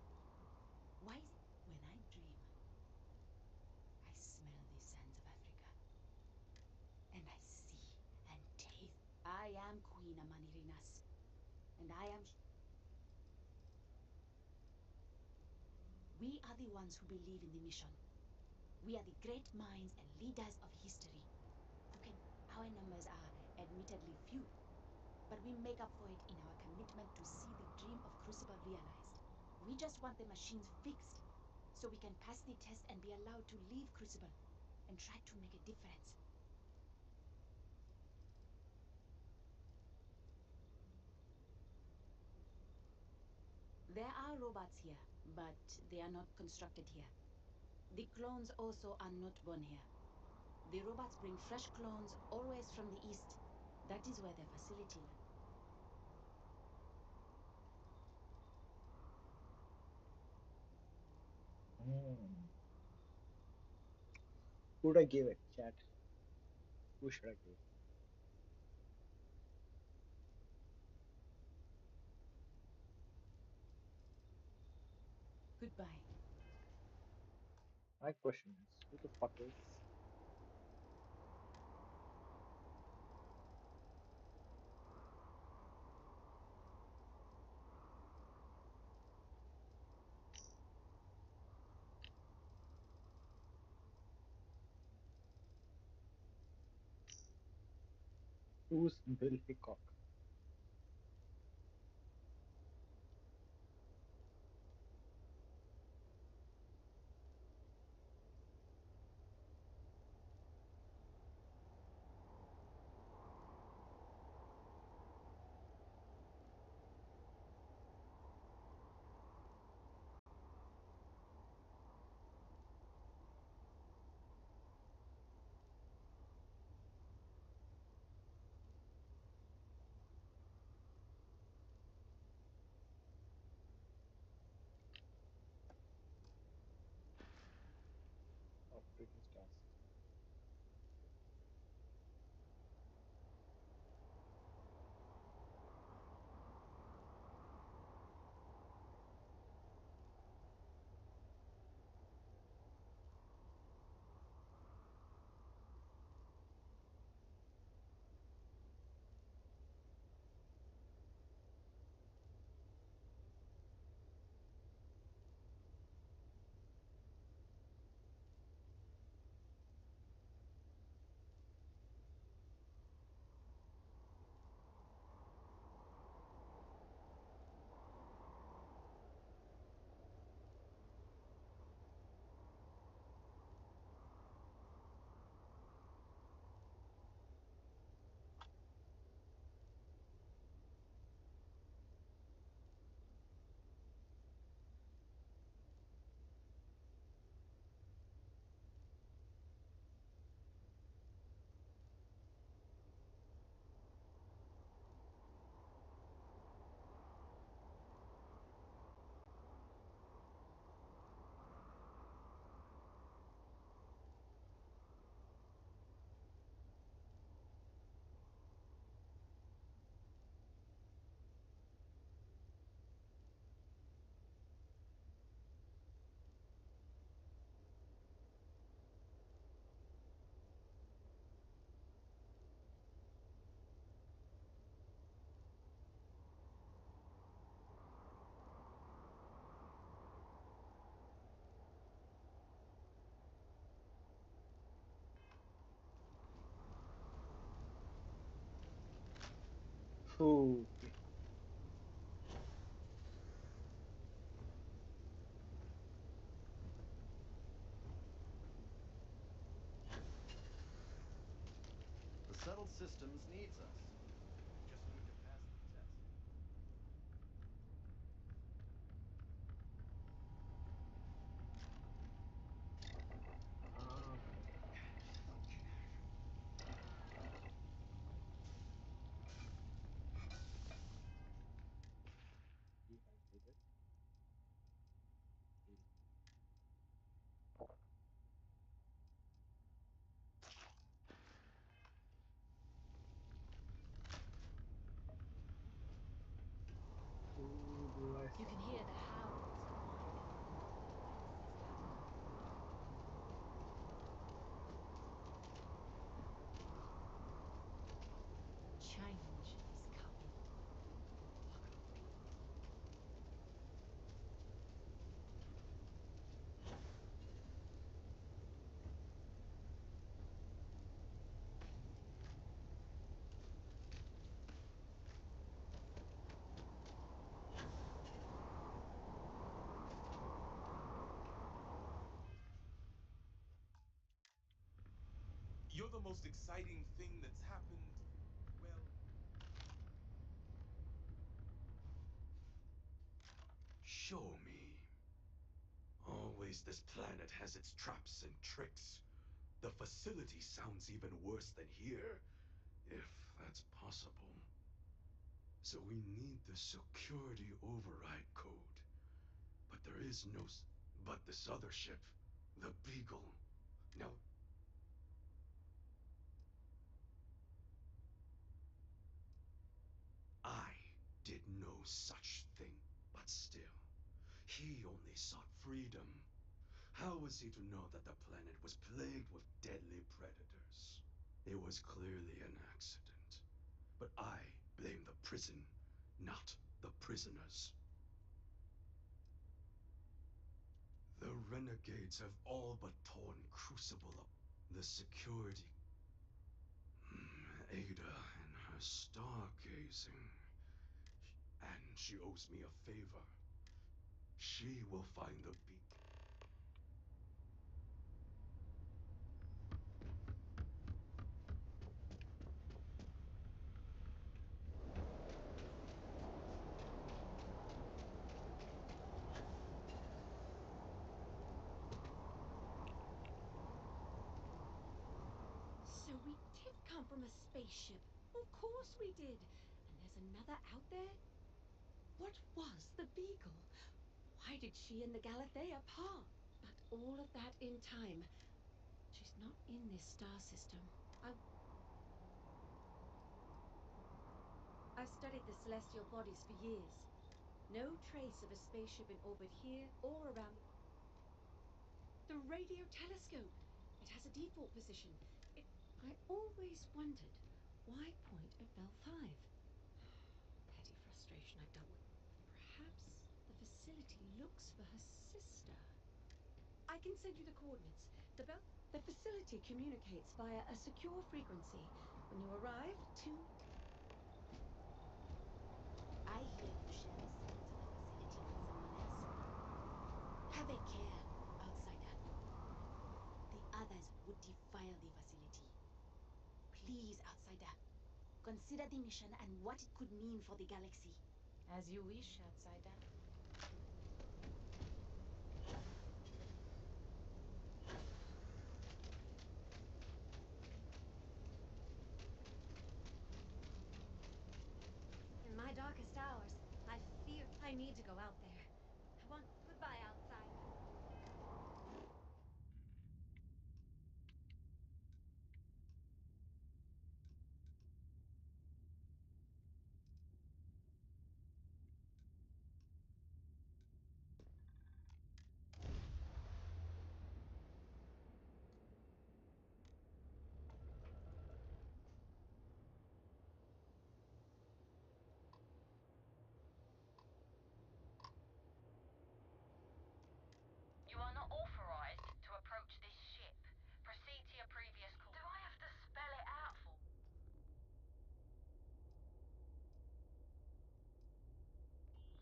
Why is it when I dream, I smell the sands of Africa, and I see and taste. I am Queen Amanirinas, and I am. We are the ones who believe in the mission. We are the great minds and leaders of history. You can. Our numbers are admittedly few, but we make up for it in our commitment to see the dream of Crucible realized. We just want the machines fixed so we can pass the test and be allowed to leave Crucible and try to make a difference. There are robots here, but they are not constructed here. The clones also are not born here. The robots bring fresh clones always from the east. That is where their facility lies. Hmm. Who'd I give it, chat? Who should I give? Goodbye. My question is, who the fuck is who's Bill Hickok? Operating Star System. Who? The settled systems needs us. We just need to pass the test. Ah, dehydrated. You're the most exciting thing that's happened, well, Show me. Always this planet has its traps and tricks. The facility sounds even worse than here, if that's possible. So we need the security override code. But there is no but this other ship, the Beagle. Now, I did no such thing, but still, he only sought freedom. How was he to know that the planet was plagued with deadly predators? It was clearly an accident. But I blame the prison, not the prisoners. The renegades have all but torn Crucible up. The security... Ada and her stargazing. And she owes me a favor. She will find the beak. So we did come from a spaceship. Of course we did. And there's another out there? What was the Beagle? Why did she and the Galathea part? But all of that in time. She's not in this star system. I've studied the celestial bodies for years. No trace of a spaceship in orbit here or around the radio telescope. It has a default position. I always wondered, why point at Bell 5? Petty frustration I've dealt with. Perhaps the facility looks for her sister. I can send you the coordinates. The facility communicates via a secure frequency. When you arrive, I hear you share the secrets of the facility with someone else. Have a care, outsider. The others would defile the facility. Please, outsider, consider the mission and what it could mean for the galaxy. As you wish, outsider. in my darkest hours, I fear I need to go out there. Goodbye, outside. You are not authorized to approach this ship. Proceed to your previous call. Do I have to spell it out for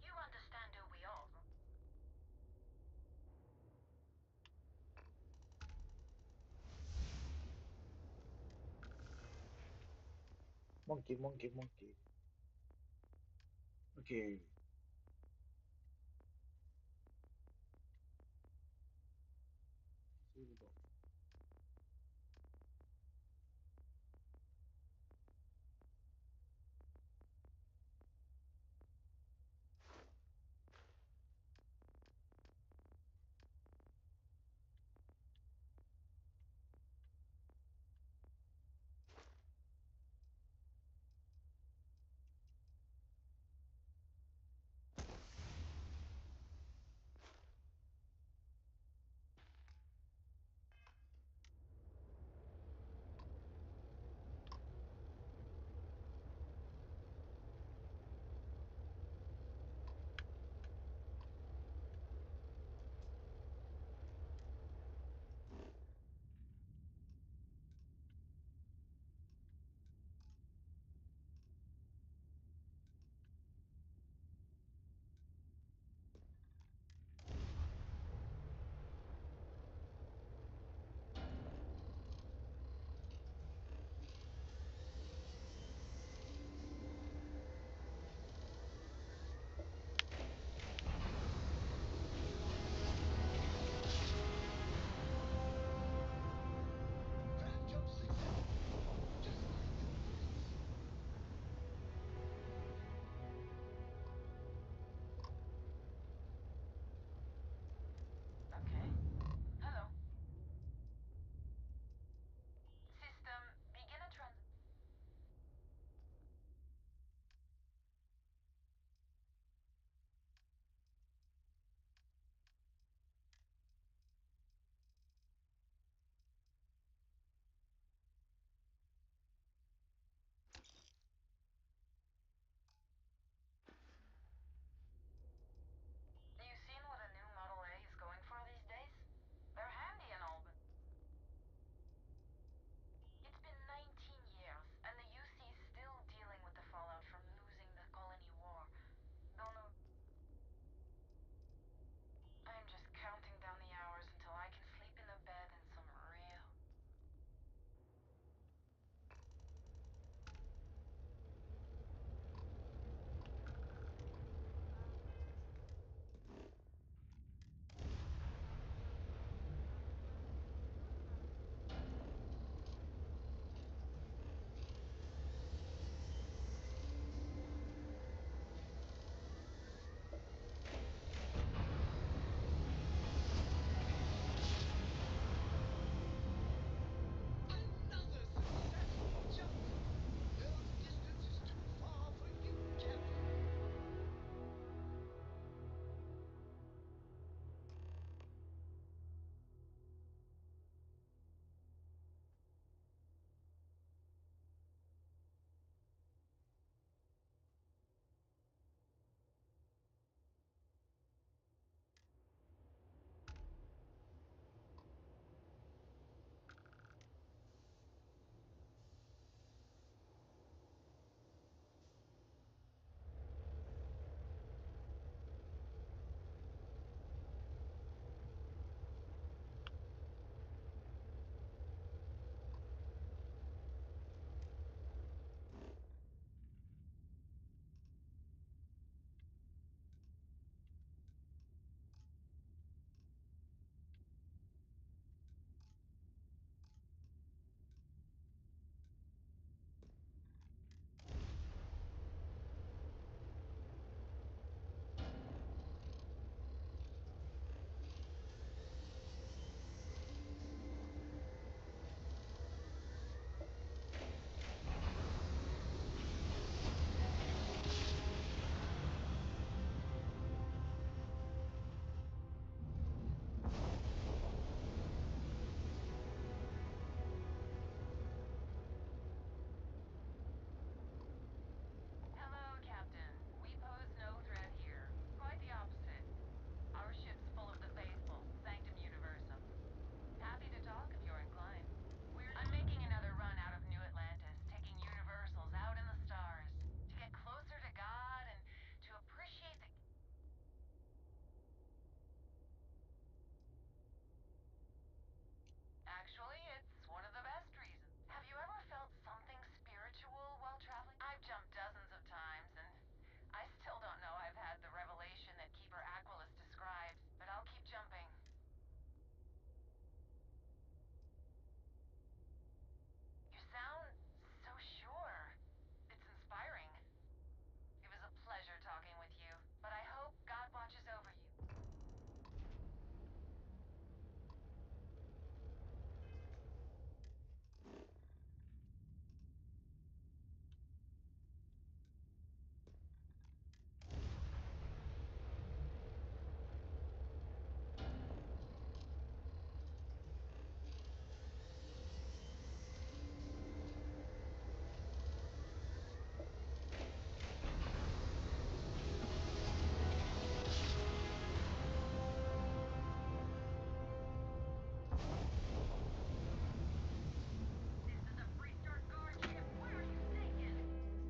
you? Understand who we are, right? Monkey, monkey, monkey. Okay, here we go.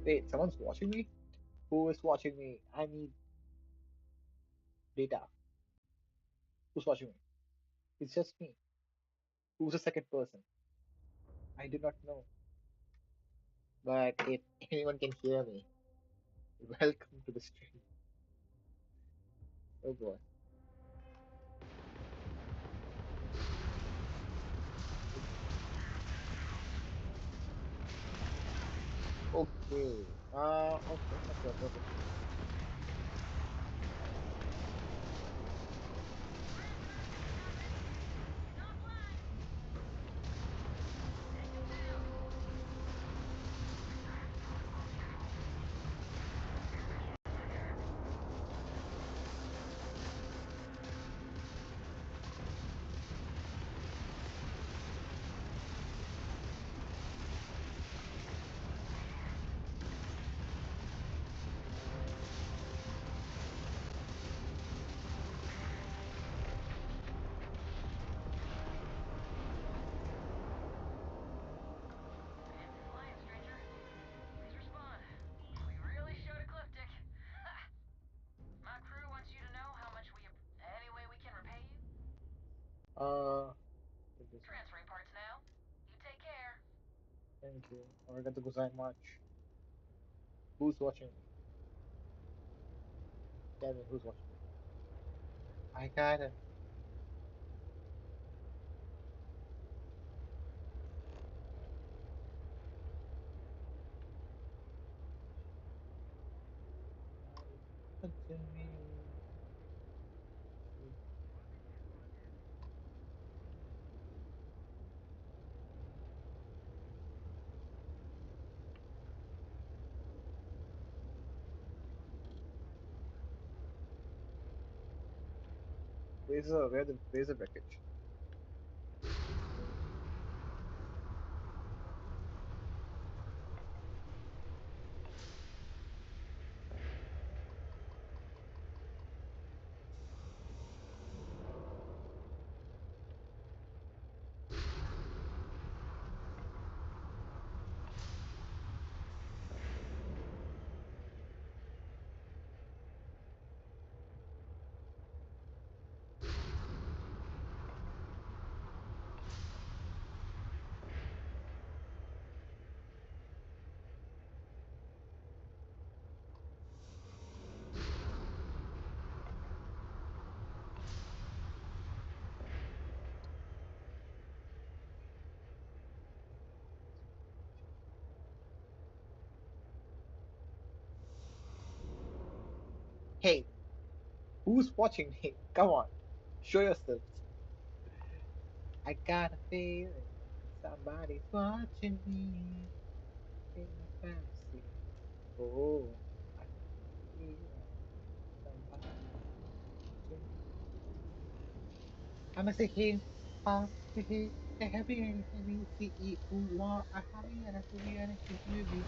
Wait, someone's watching me? Who is watching me? I need data. Who's watching me? It's just me. Who's the second person? I do not know. But if anyone can hear me, welcome to the stream. Oh boy. Okay. Okay. Okay. Okay. Okay. Not blind. Take him down. Fancy flying, stranger. Please respond. We really showed ecliptic. My crew wants you to know how much any way we can repay you. Uh, it is not. Transferring parts now. You take care. Thank you. Arigato gozaimasu. Who's watching me? Tell me who's watching me. I gotta. Listen to me. Where's the wreckage? Hey, who's watching me? Come on, show yourselves. I got a feeling somebody's watching me in my fantasy. Oh, I feel like somebody's watching me. I'm a saying, hey, happy, happy, see, ooh, I have you, and I feel you, and I feel you.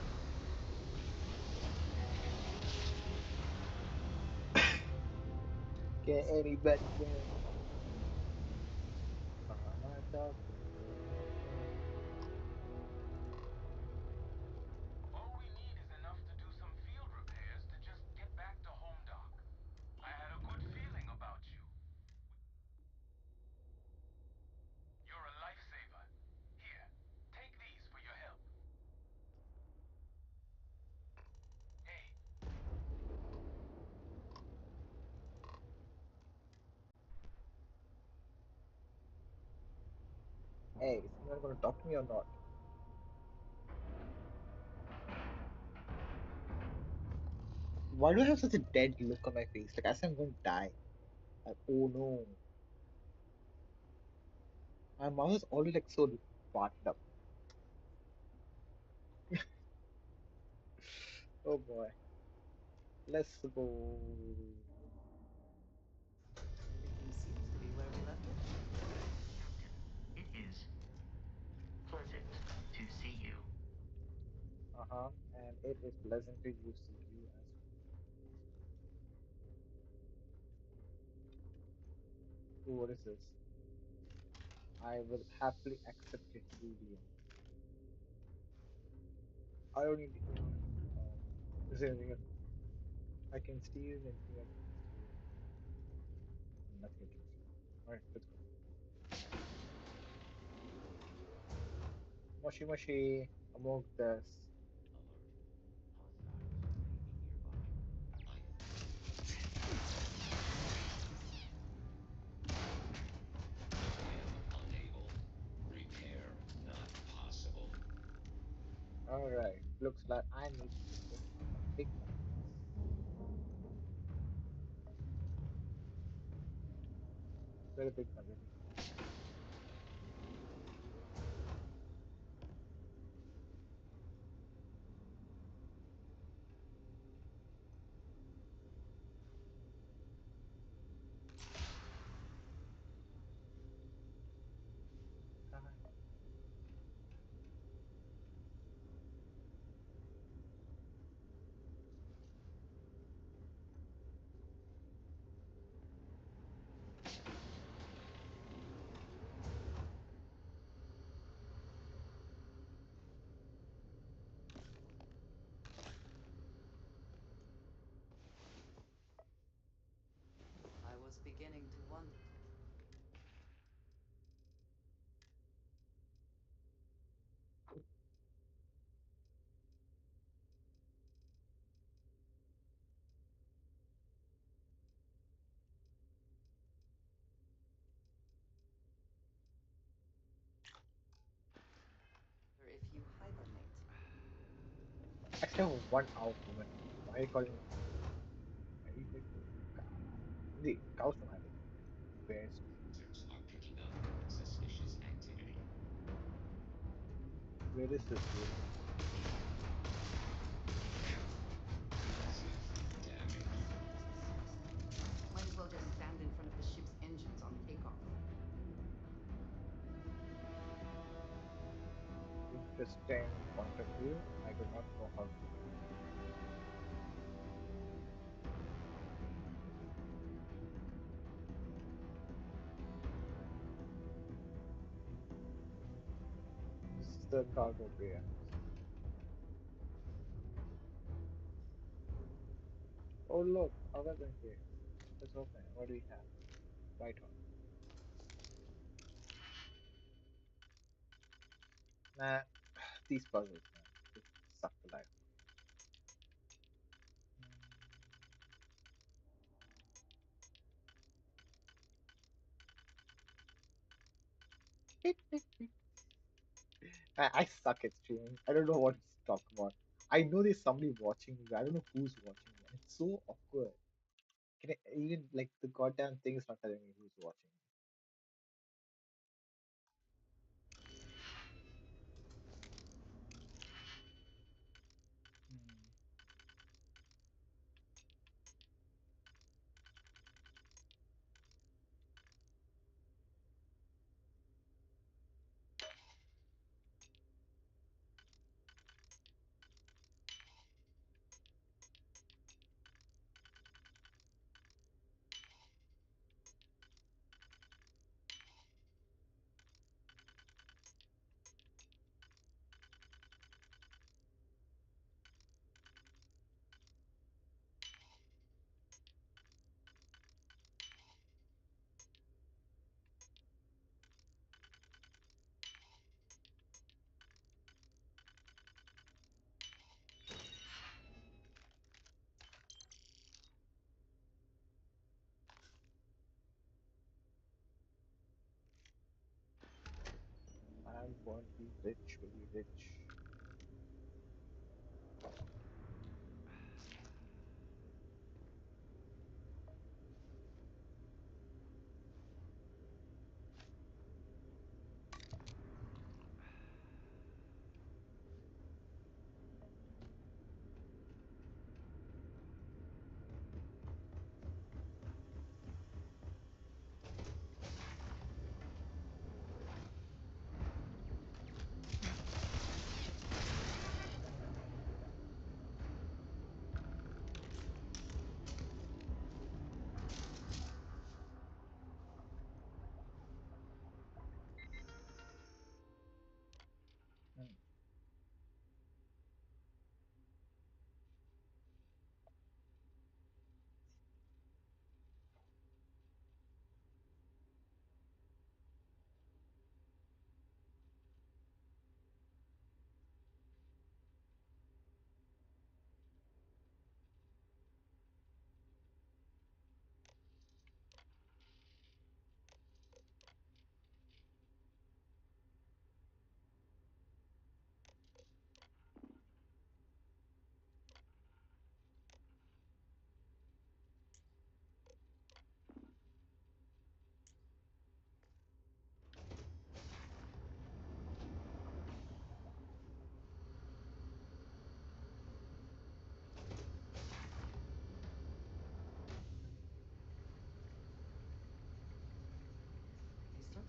Can anybody hear me? Am I talking? All we need is enough to do some field repairs to just get back to home dock. I had a good feeling about you. You're a lifesaver. Here, take these for your help. Hey, Hey, is anyone gonna talk to me or not? Why do I have such a dead look on my face? Like as I'm going to die. Like, oh no. My mouth is already like so parted up. Oh boy. Let's go. Everything seems to be where we left it. Captain, it is pleasant to see you. Uh-huh. And it is pleasant to you see you as well. Ooh, what is this? I will happily accept your helium. I don't need helium. Is there anything I can steal? Anything I can steal? Nothing I can steal. Alright, let's go. Moshi Moshi, among this. Alert. Hostiles may be nearby. I am unable. Repair not possible. Alright, looks like I need to get some big guns. Very big gun, very big gun. Ah, I was beginning to wonder. If you hibernate, I still have one hour woman. Why are you calling me woman? Why are you calling me cow? The cows don't hibernate. Bears do. Sensors are picking up suspicious activity. Where is this woman? Massive damage. Might as well just stand in front of the ship's engines on takeoff. Interesting point of view. I do not know how to do it. This is the cargo bay, I'm guessing. Oh look, a weapon crate. Let's open it. What do we have? Right on. Nah, these puzzles, man. They suck the life out of me. I suck at streaming. I don't know what to talk about. I know there's somebody watching me, but I don't know who's watching me. And it's so awkward. Can I even like the goddamn thing is not telling me who's watching me. Hmm. I'm going to be rich, very rich.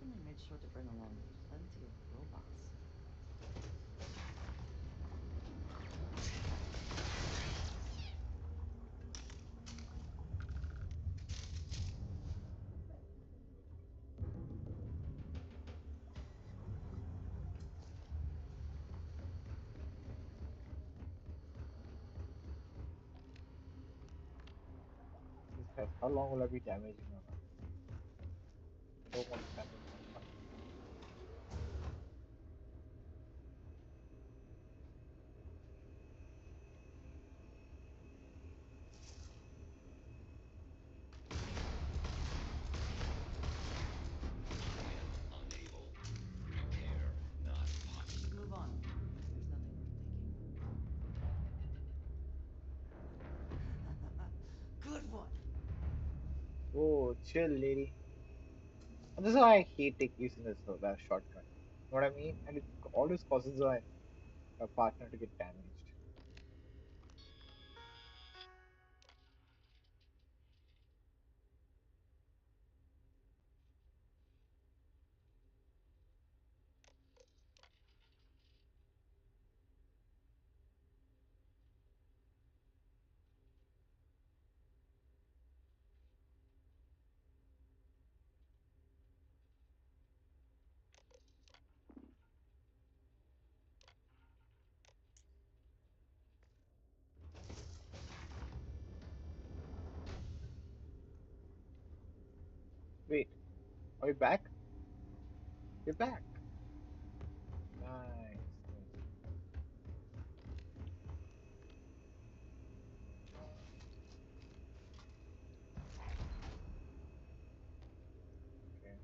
certainly made sure to bring along plenty of robots. Jesus Christ, how long will I be damaging her, man? I don't want to damage my partner. Unable. Repair, not punch. Move on. There's nothing worth taking. Good one. Oh, chill, lady. And this is why I hate using this shotgun. You know what I mean? And it always causes my partner to get damaged. Wait, are we back? We're back. Nice, nice. Okay.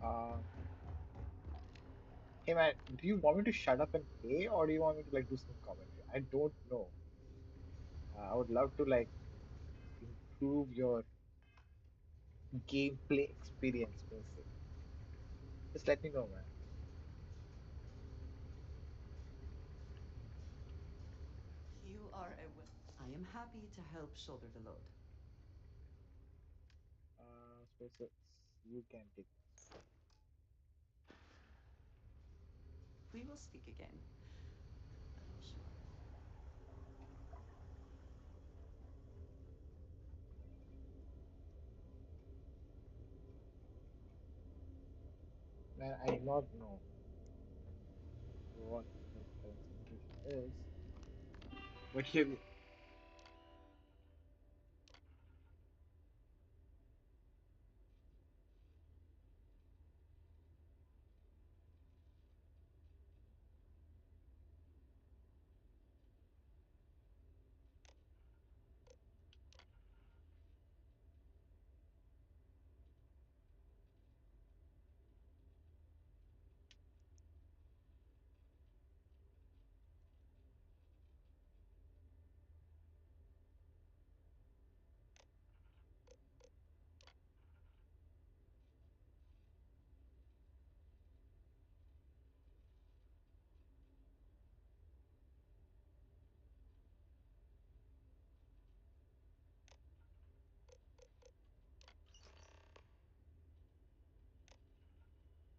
Um, hey man, do you want me to shut up and play, or do you want me to do some commentary? I don't know. I would love to improve your gameplay experience per se. Just let me know, man. You are a I am happy to help shoulder the load. SpaceX, you can take this. We will speak again, I'm sure. Man, I do not know what the current situation is, but here we.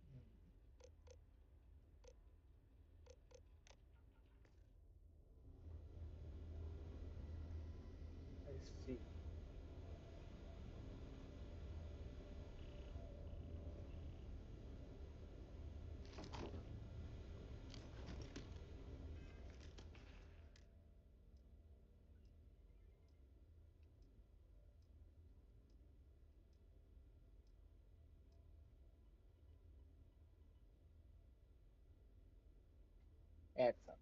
Hmm, I see. Adds up.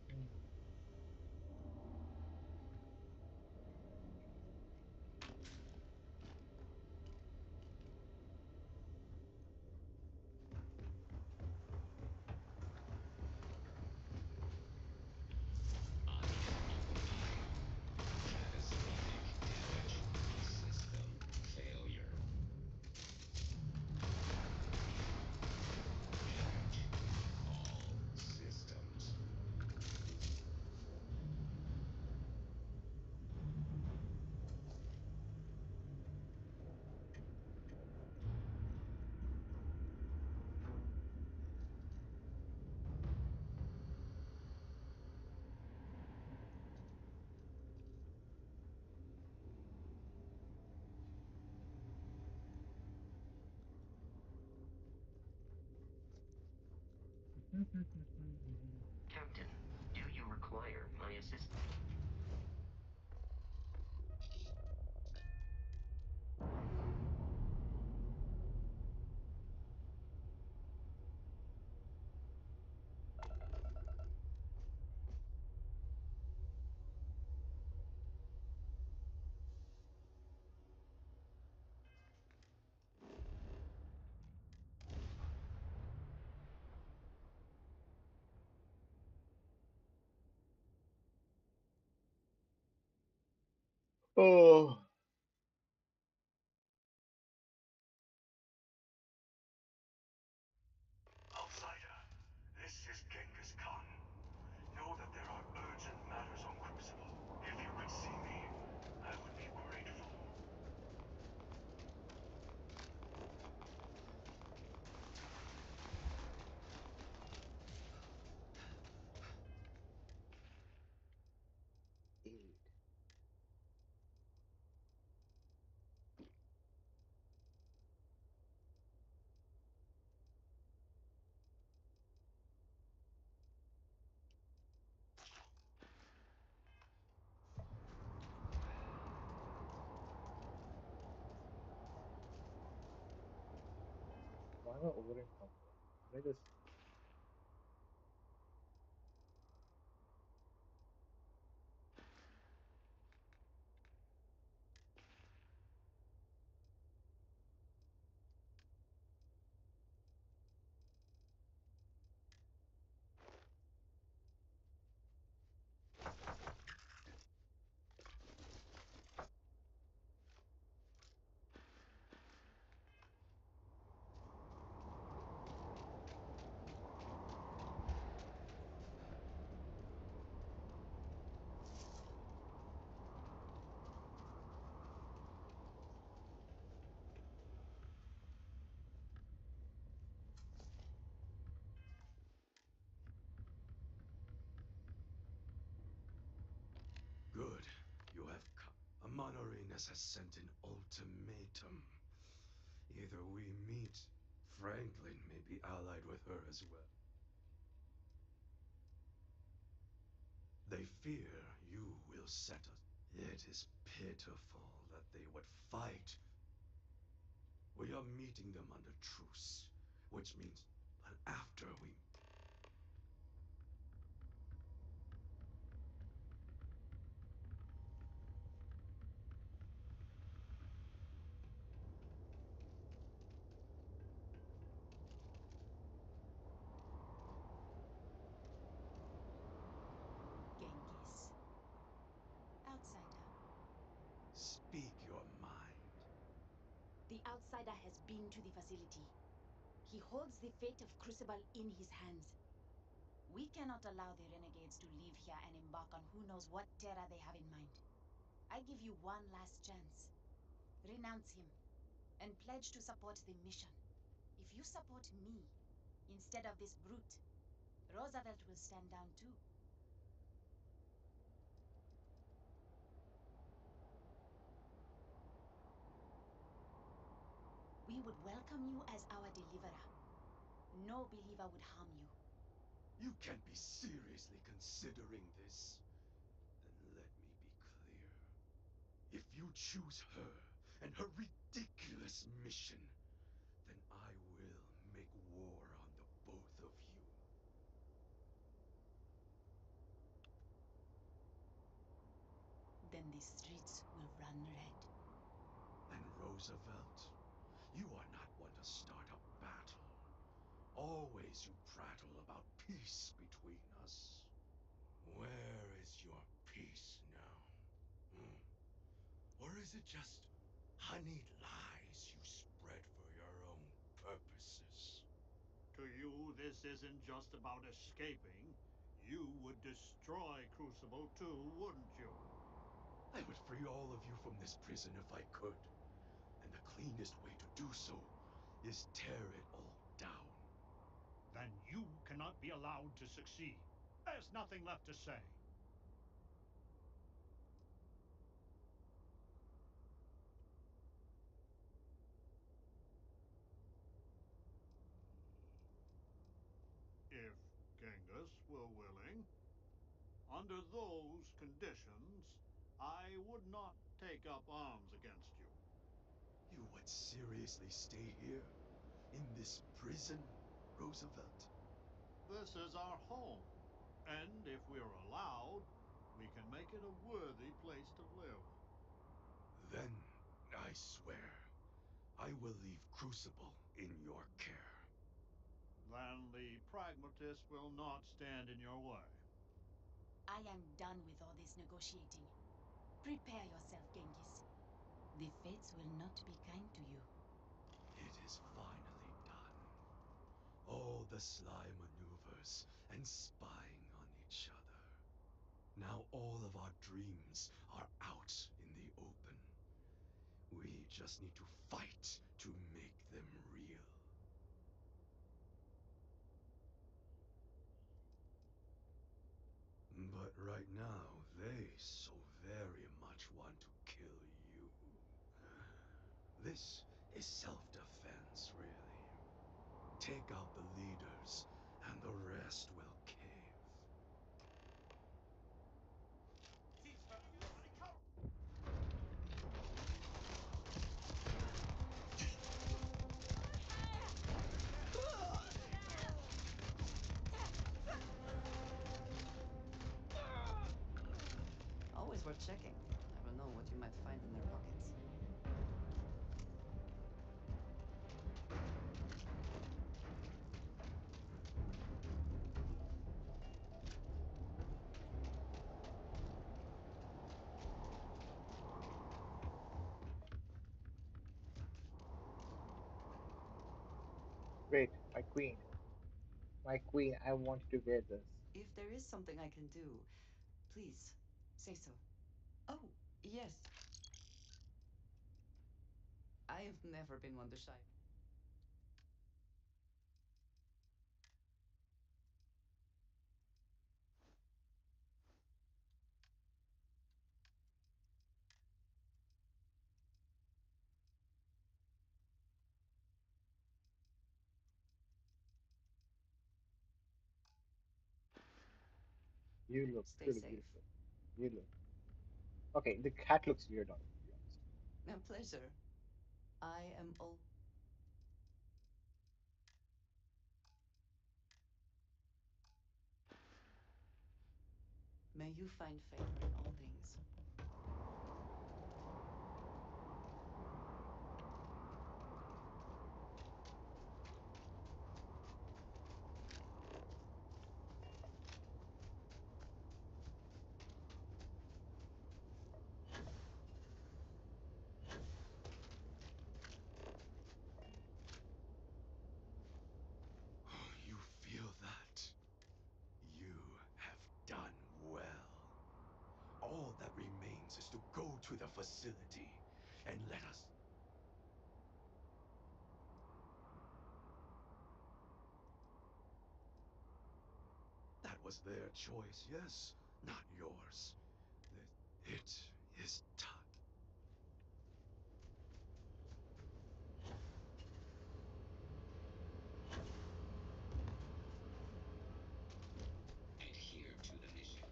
Hmm. Captain, do you require my assistance? Oh, Outsider, this is Genghis Khan. Know that there are urgent matters on Crucible. If you could see me, I would be grateful. Dude. why am I over-encumbered? Can I just... Good. You have come. Amanorenas has sent an ultimatum. Either we meet, Franklin may be allied with her as well. They fear you will set us. It is pitiful that they would fight. We are meeting them under truce, which means that after we... Genghis. Outsider. Speak your mind. The outsider has been to the facility. He holds the fate of Crucible in his hands. We cannot allow the renegades to leave here and embark on who knows what terror they have in mind. I give you one last chance. Renounce him and pledge to support the mission. If you support me instead of this brute, Roosevelt will stand down too. We would welcome you as our deliverer. No believer would harm you. You can't be seriously considering this. Then let me be clear. If you choose her and her ridiculous mission, then I will make war on the both of you. Then the streets will run red. And Roosevelt, you are not one to start a battle. Always you prattle about peace between us. Where is your peace now? Hmm? Or is it just honeyed lies you spread for your own purposes? To you, this isn't just about escaping. You would destroy Crucible too, wouldn't you? I would free all of you from this prison if I could. And the cleanest way to do so is tear it all down. Then you cannot be allowed to succeed. There's nothing left to say. If were willing, under those conditions, I would not take up arms against you. You would seriously stay here? In this prison, Roosevelt? This is our home, and if we're allowed, we can make it a worthy place to live. Then, I swear, I will leave Crucible in your care. Then the pragmatist will not stand in your way. I am done with all this negotiating. Prepare yourself, Genghis. The fates will not be kind to you. It is finally done. All the sly maneuvers and spying on each other. Now all of our dreams are out in the open. We just need to fight to make them real. But right now, they so very much want to kill you. This is self-defense, really. Take out the leaders, and the rest will cave. Always worth checking. Never know what you might find in their pockets. Wait, my queen. My queen, I want you to wear this. If there is something I can do, please say so. Oh, yes. I have never been one to shy. You look Stay truly safe. beautiful. You look. Okay, the cat looks weird on you, to be honest. A pleasure. I am all. May you find favor in all things. Oh, you feel that? You have done well. All that remains is to go to the facility and let us. That was their choice, yes, not yours. It is done. Adhere to the mission.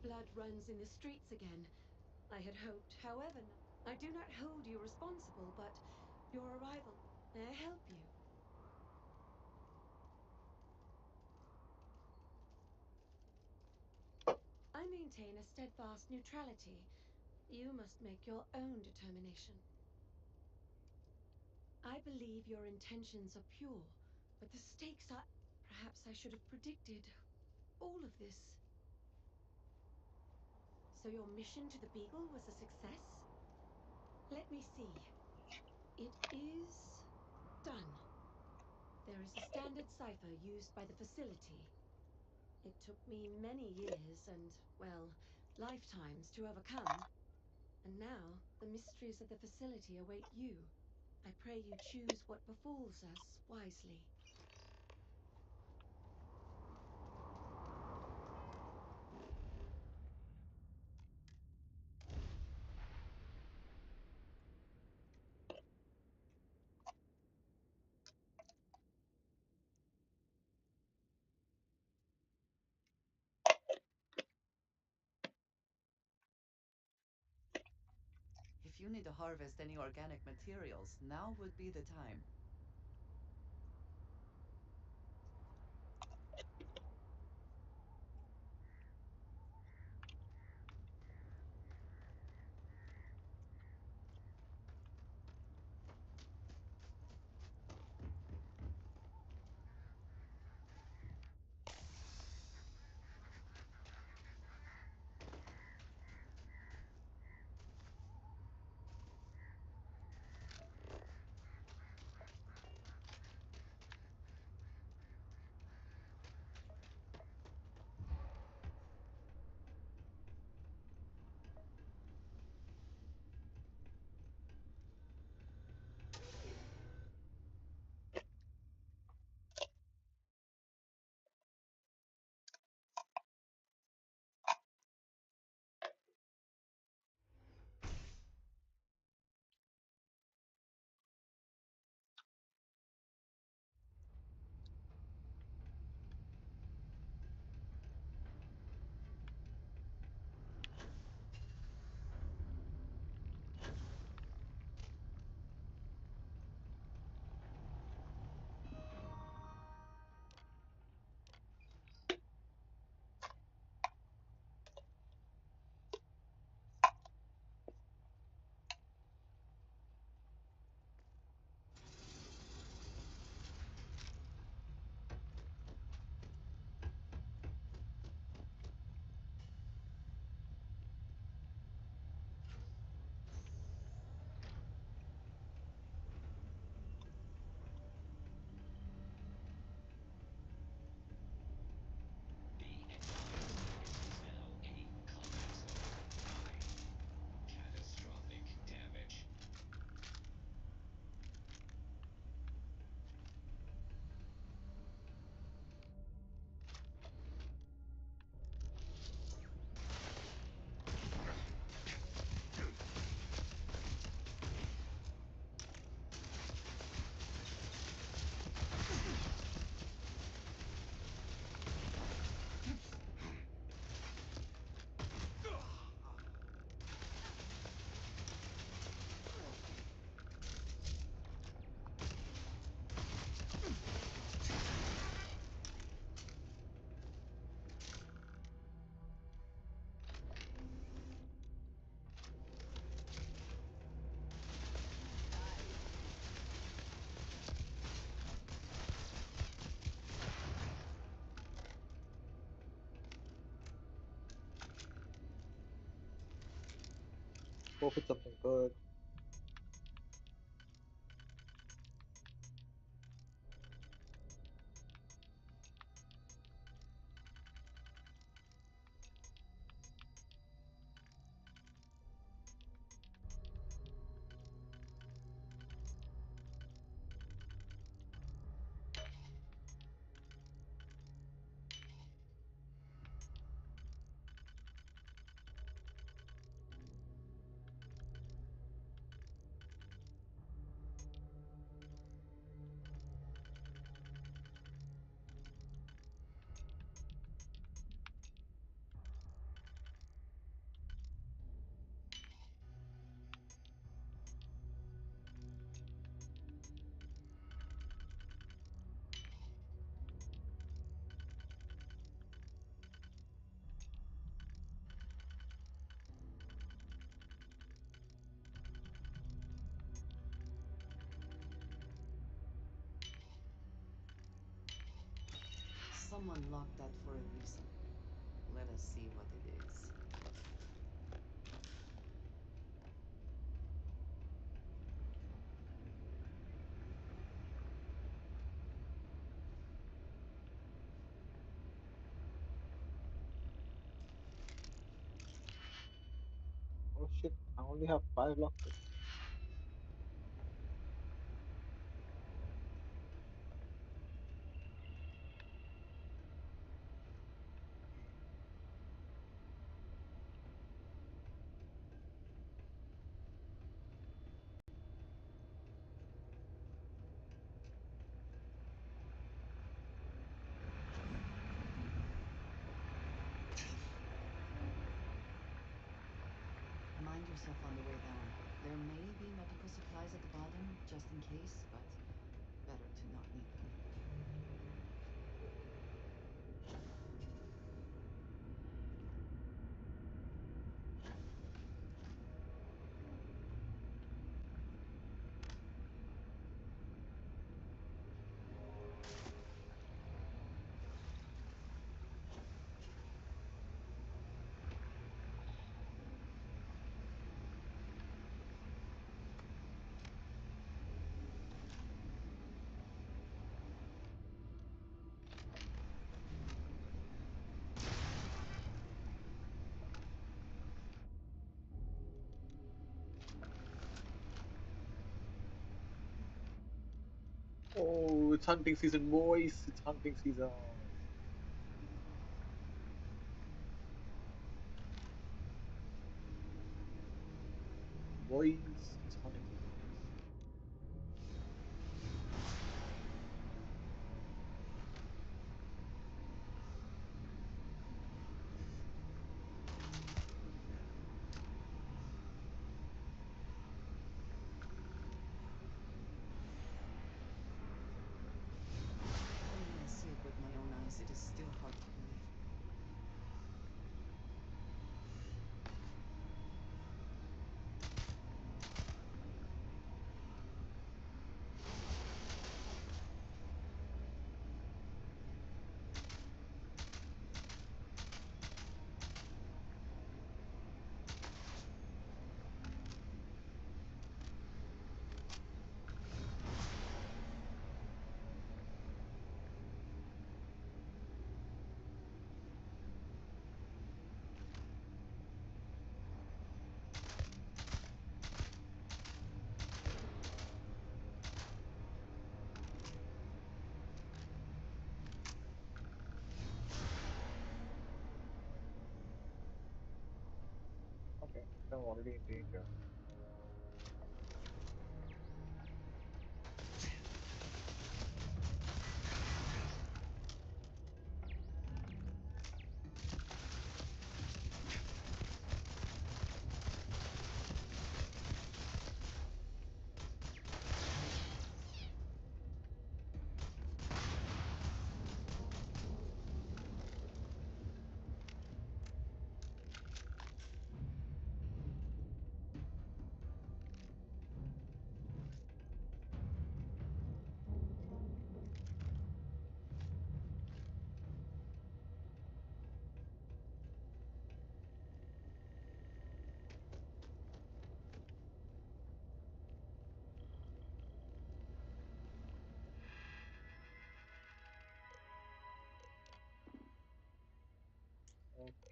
Blood runs in the streets again. I had hoped, however, I do not hold you responsible, but your arrival, may I help you? I maintain a steadfast neutrality. You must make your own determination. I believe your intentions are pure, but the stakes are... Perhaps I should have predicted all of this. So your mission to the Beagle was a success? Let me see. It is... done. There is a standard cipher used by the facility. It took me many years and, well, lifetimes to overcome. And now, the mysteries of the facility await you. I pray you choose what befalls us wisely. you need to harvest any organic materials, now would be the time. The environment is now a combat zone. 9. Catastrophic damage. Hope it's something good. Someone locked that for a reason. Let us see what it is. Oh shit, I only have 5 lockpicks. Mind yourself on the way down. There may be medical supplies at the bottom, just in case, but better to not need them. Oh, it's hunting season, boys. It's hunting season. Boys, it's hunting season. Only I see it with my own eyes, it is still hard to believe. Okay, I'm already in danger.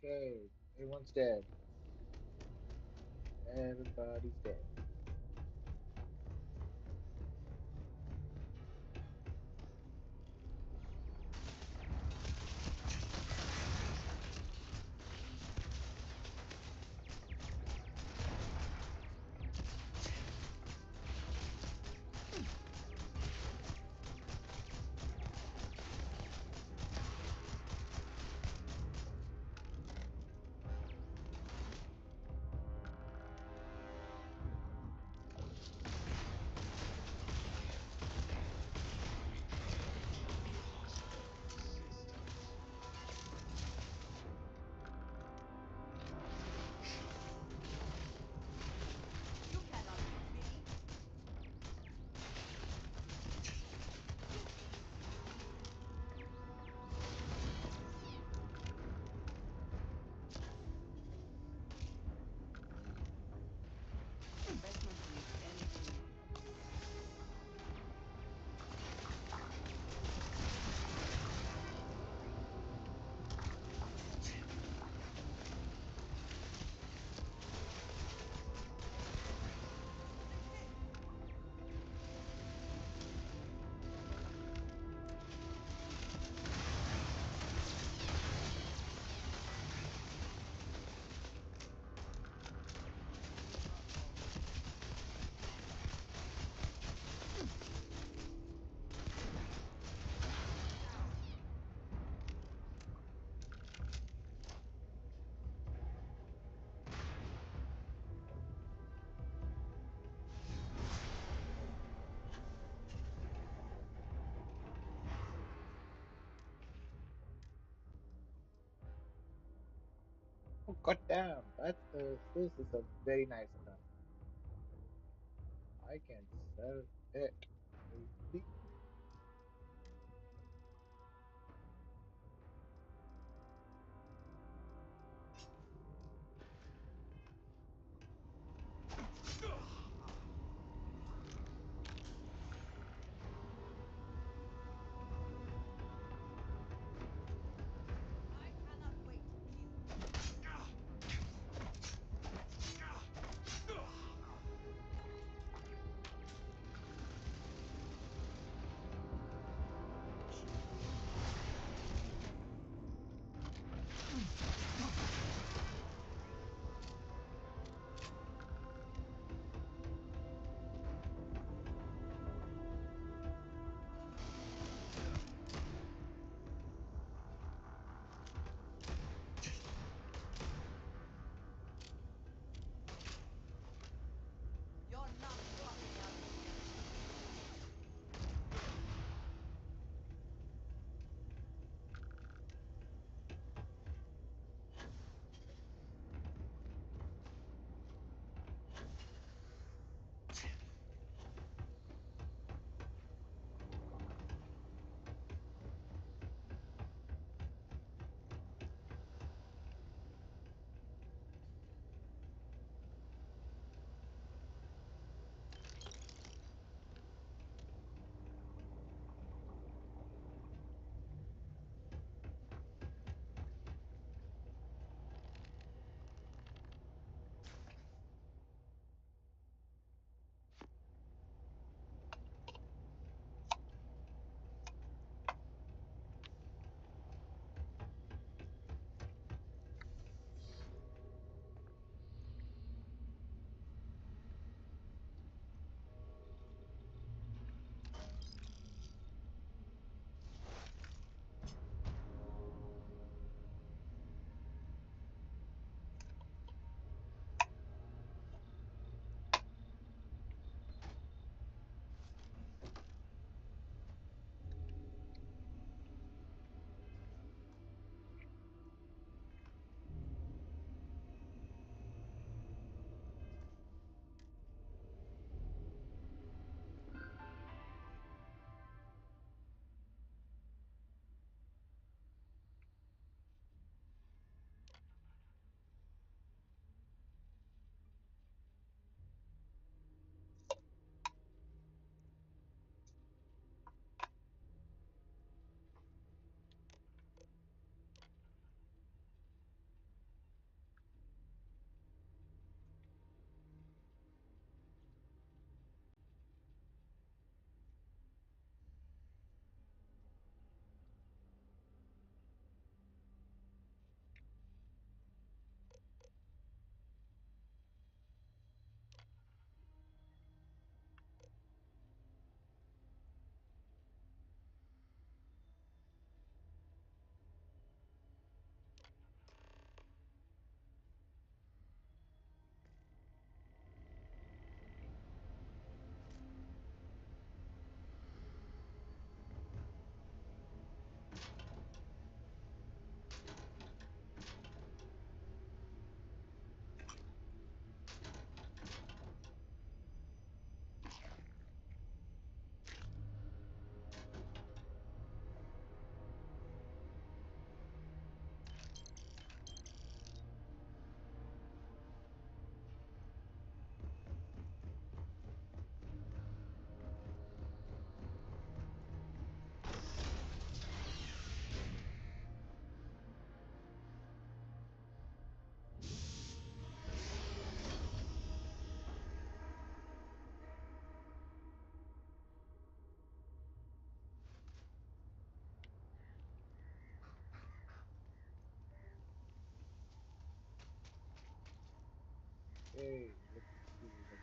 Okay, everyone's dead. Everybody's dead. God damn, this is a very nice car. I can sell it. Maybe. I cannot wait to kill you. You're not fucking out of here. Okay, let's see. Let's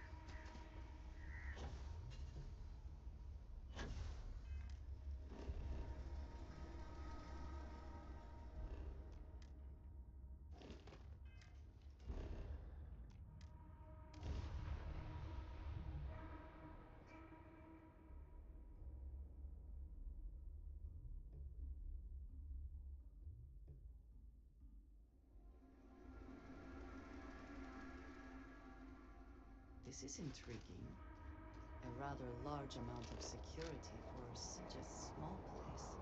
This is intriguing. A rather large amount of security for such a small place.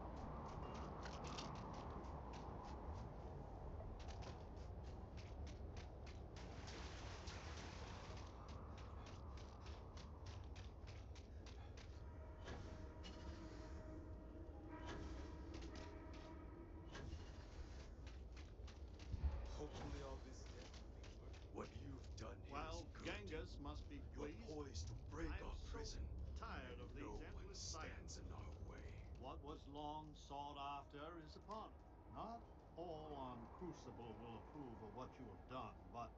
Hopefully all this death will be worth it. What you've done here is Well, good. Genghis must be You're pleased. poised to break I'm our so prison. tired of No these one endless stands cycles. in our way. What was long sought after is upon us. Not all on Crucible will approve of what you have done, but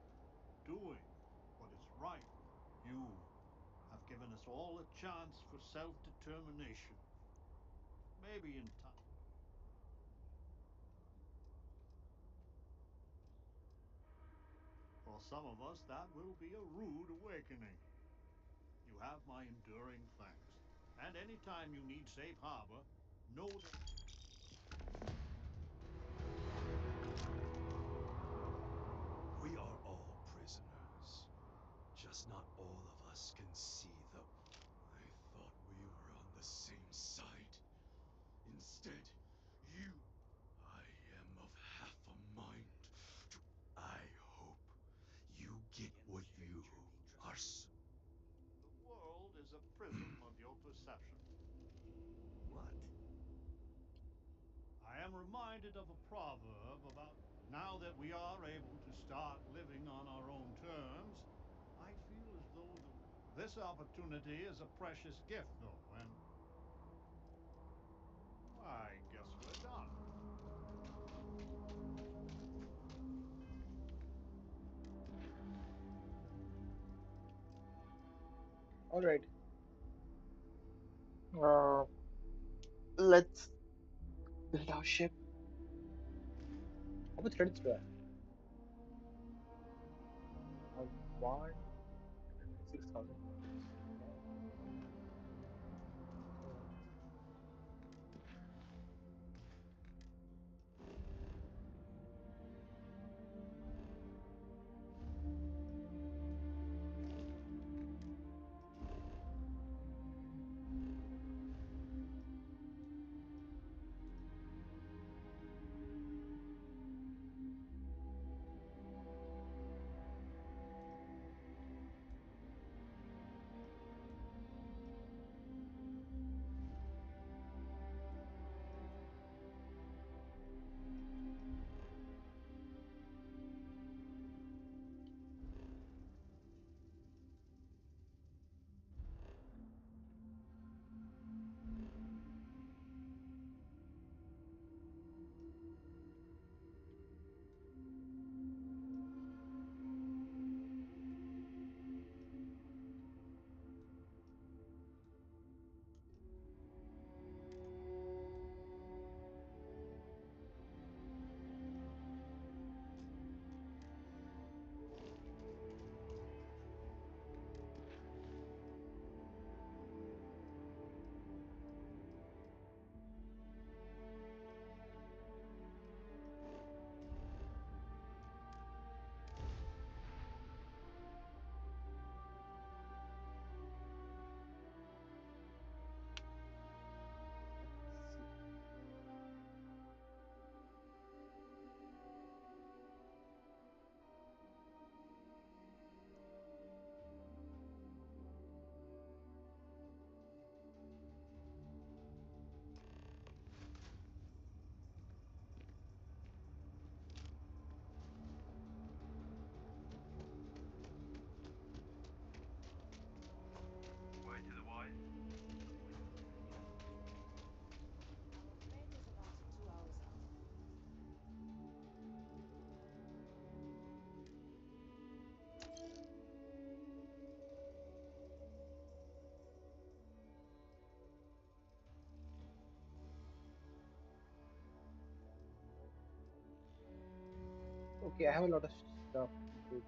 doing what is right. You have given us all a chance for self-determination. Maybe in time. For some of us, that will be a rude awakening. You have my enduring thanks. And anytime you need safe harbor, know that. We are all prisoners. Just not all of us can see the... I thought we were on the same side. Instead, you... I am of half a mind to... I hope you get what you are... The world is a prism of your perception. What? I am reminded of a proverb about now that we are able to start living on our own terms. I feel as though this opportunity is a precious gift, though, and I guess we're done. All right. Uh, let's build our ship. How much credits do I have? I have 126,000 credits. Okay. Uh, let's see. Way to the wise. Our flight is about 2 hours out. Okay, I have a lot of stuff which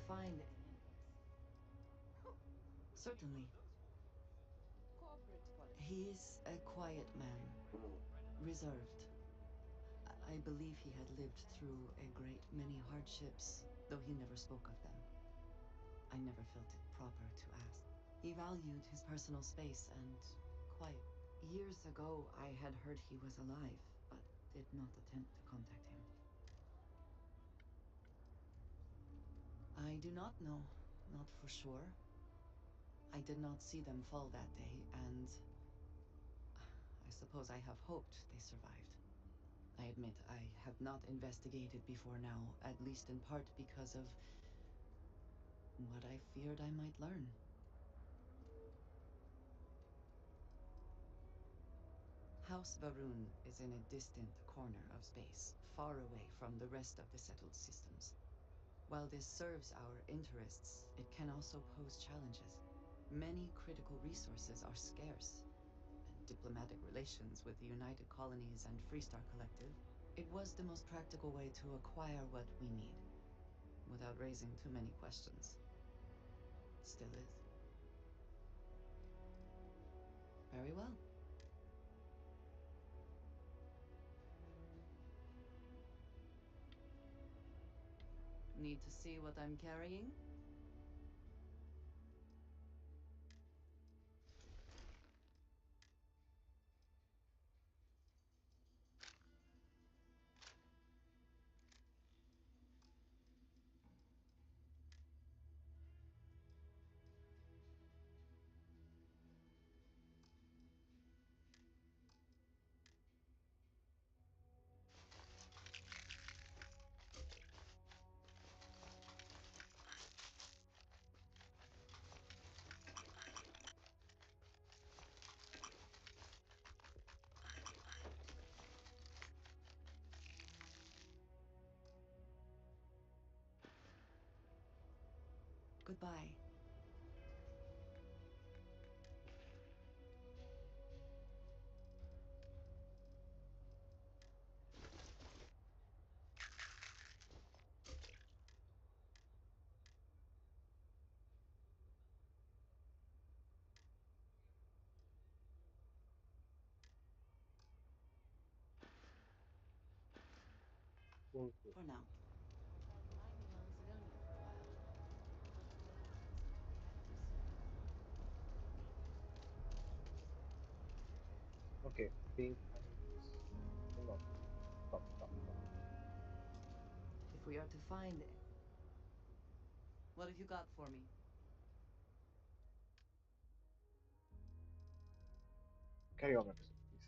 find... What Certainly. are those for? Corporate politics. He is a quiet man, reserved. I believe he had lived through a great many hardships, though he never spoke of them. I never felt it proper to ask. He valued his personal space and quiet. Years ago, I had heard he was alive, but did not attempt to contact him. I do not know, not for sure. I did not see them fall that day, and I suppose I have hoped they survived. I admit I have not investigated before now, at least in part because of what I feared I might learn. House Varun is in a distant corner of space, far away from the rest of the settled systems. While this serves our interests, it can also pose challenges. Many critical resources are scarce, and diplomatic relations with the United Colonies and Freestar Collective. It was the most practical way to acquire what we need, without raising too many questions. Still is. Very well. Need to see what I'm carrying? Goodbye. Okay. For now. Tried mining on Zidonia for a while. Seemed to be having a certain Okay. I think I need to hold on. Stop. If we are to find... What have you got for me? Carry on, episode, please.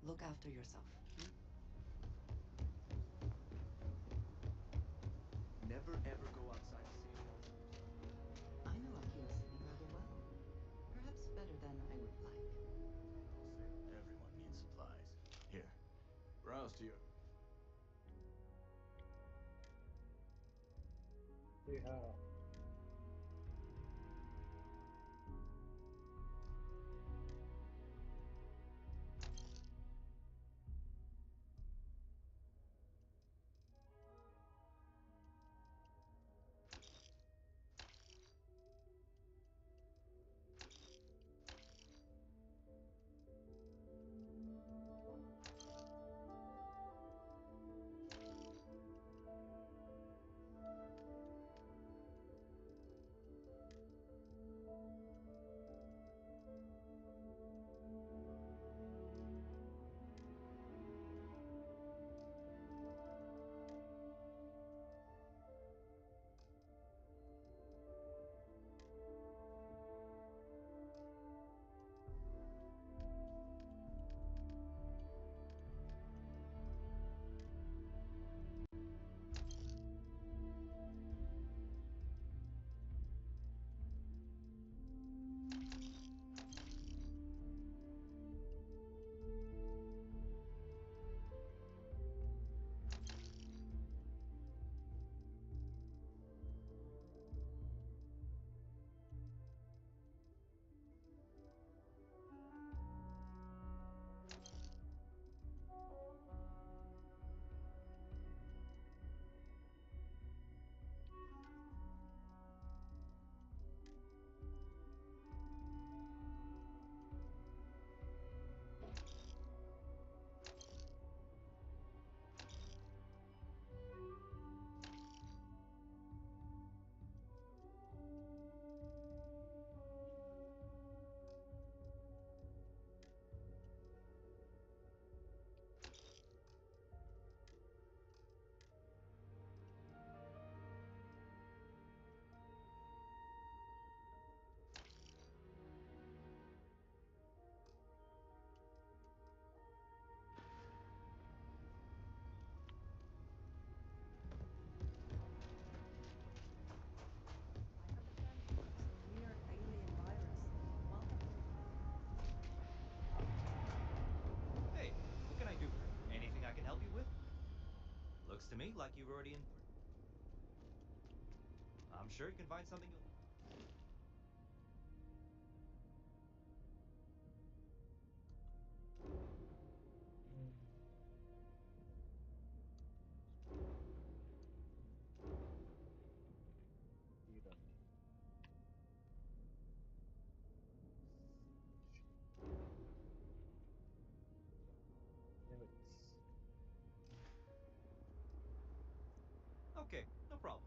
Look after yourself. Never ever go outside the city. I know Akira City rather well. Perhaps better than I would like. I'll say everyone needs supplies. Here, browse to your... Yeah. to me like you've already informed. I'm sure you can find something you'll. Mm, Either limits. Okay, no problem.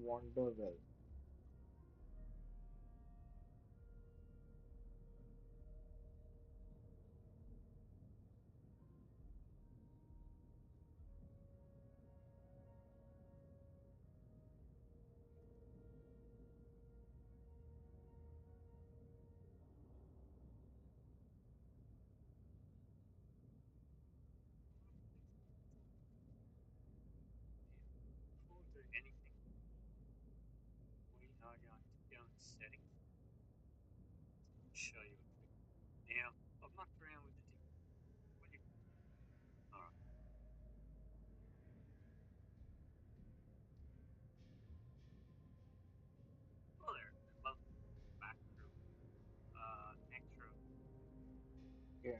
Wonderwell. Before we do anything, we are going to go in settings. Let me show you a trick. Now, I've mucked around with the different. When you, all right. Well, there. Welcome back to extra. Yeah.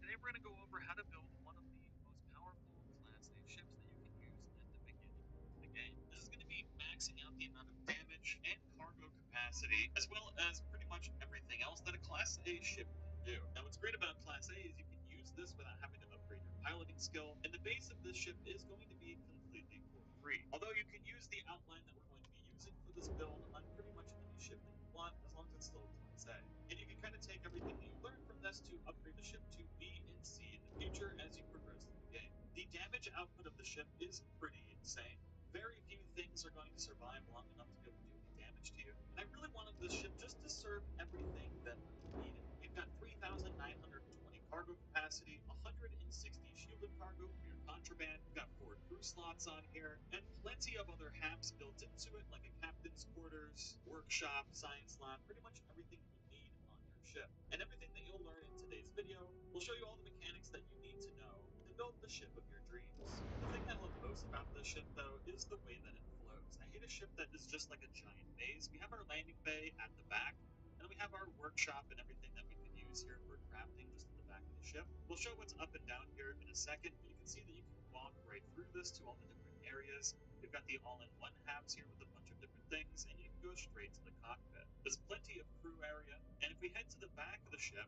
Today we're going to go over how to build one of the most powerful Class A ships that you can use at the beginning of the game. This is going to be maxing out the amount of damage and cargo capacity, as well as pretty much everything else that a Class A ship can do. Now, what's great about Class A is you can use this without having to upgrade your piloting skill, and the base of this ship is going to be completely for free. Although you can use the outline that we're going to be using for this build on pretty much any ship that you want, as long as it's still Class A. And you can kind of take everything that you learned from this to upgrade the ship to B and C in the future as you progress through the game. The damage output of the ship is pretty insane. Very few things are going to survive long enough to be able to do any damage to you. And I really wanted this ship just to serve everything that I needed. We've got 3,920 cargo capacity, 160 shielded cargo for your contraband, we've got 4 crew slots on here, and plenty of other HAPs built into it, like a captain's quarters, workshop, science lab, pretty much everything you need on your ship. And everything that you'll learn in today's video will show you all the mechanics that you need to know to build the ship of your dreams. The thing I love most about this ship, though, is the way that it flows. I hate a ship that is just like a giant base. We have our landing bay at the back, and then we have our workshop and everything that we can use here for crafting just at the back of the ship. We'll show what's up and down here in a second, but you can see that you can walk right through this to all the different areas. We've got the all-in-one HAPs here with a bunch of different things, and you can go straight to the cockpit. There's plenty of crew area, and if we head to the back of the ship,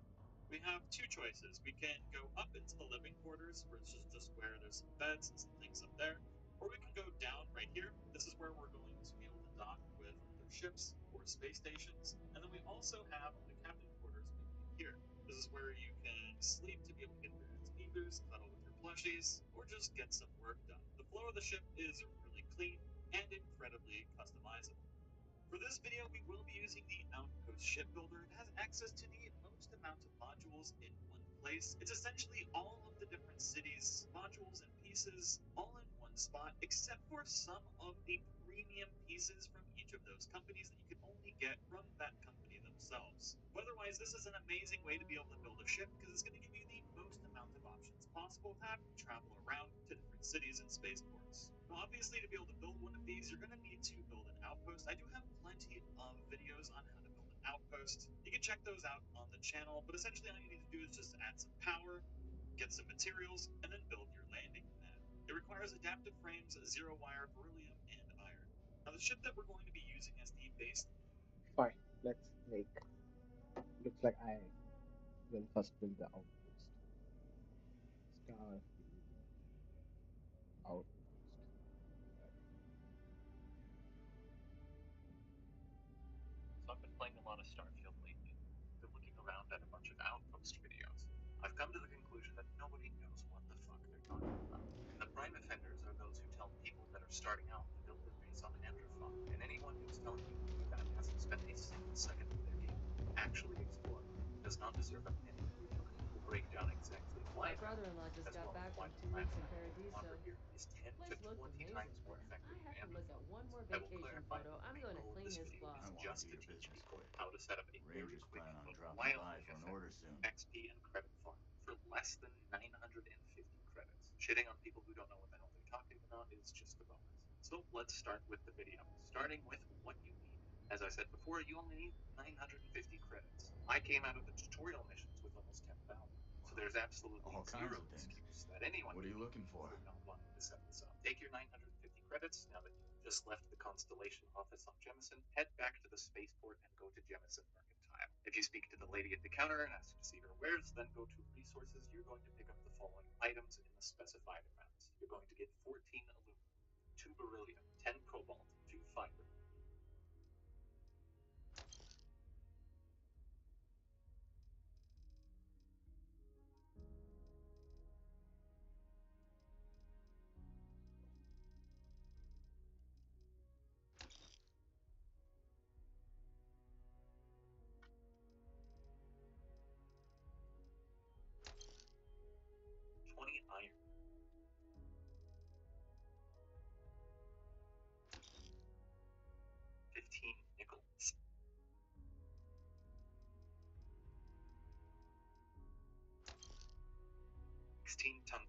we have two choices. We can go up into the living quarters, which is just where there's some beds and some things up there, or we can go down right here. This is where we're going to be able to dock with other ships or space stations. And then we also have the captain quarters behind here. This is where you can sleep to be able to get various beavers, cuddle with your plushies, or just get some work done. The floor of the ship is really clean and incredibly customizable. For this video, we will be using the Outpost Shipbuilder. It has access to the most amount of modules in one place. It's essentially all of the different cities, modules, and pieces all in one spot, except for some of the premium pieces from each of those companies that you can only get from that company themselves. But otherwise, this is an amazing way to be able to build a ship because it's going to give you the most amount of options possible to have you travel around to different cities and spaceports. Now, obviously, to be able to build one of these, you're going to need to build an outpost. I do have plenty of videos on how to build an outpost. You can check those out on the channel, but essentially all you need to do is just add some power, get some materials, and then build your landing pad. It requires adaptive frames, zero wire, beryllium, and iron. Now, the ship that we're going to be using as the base. Fine. Let's make. Looks like I will first build the outpost. Starfield outpost. Right. So I've been playing a lot of Starfield lately. Been looking around at a bunch of Outpost videos. I've come to the conclusion that nobody knows what the fuck they're talking about. And the prime offenders are those who tell people that are starting out to build their base on Androphon. And anyone who's telling you to do that hasn't spent a single second of their game actually exploring. Does not deserve a penny of your time. We'll break down exactly why My it brother-in-law happens, just as got well as back why from the 2 weeks in timeline that we offer Paradiso. here is 10 to Place looked 20 amazing, times more but effective I than have to look at Androphon. one more I will vacation clarify photo. that I'm I going to know clean this his video is closet. just to to your teach business people quick. how to set up a very Rangers quick plan on but dropping by wildly for an order effective soon. XP and credit farm for less than 950 credits. Shitting on people who don't know what the hell they're talking about is just a bonus. So let's start with the video, starting with what you need. As I said before, you only need 950 credits. I came out of the tutorial missions with almost 10,000. So there's absolutely All kinds zero of things. excuse that anyone What are would you be looking for? not wanting to set this up. Take your 950 credits now that you've just left the Constellation office on Jemison. Head back to the spaceport and go to Jemison Mercantile. If you speak to the lady at the counter and ask to see her wares, then go to resources. You're going to pick up the following items in the specified amounts. You're going to get 14 aluminum, 2 beryllium, 10 cobalt, 2 fiber, 20 iron, 15 nickel, 16 tungsten,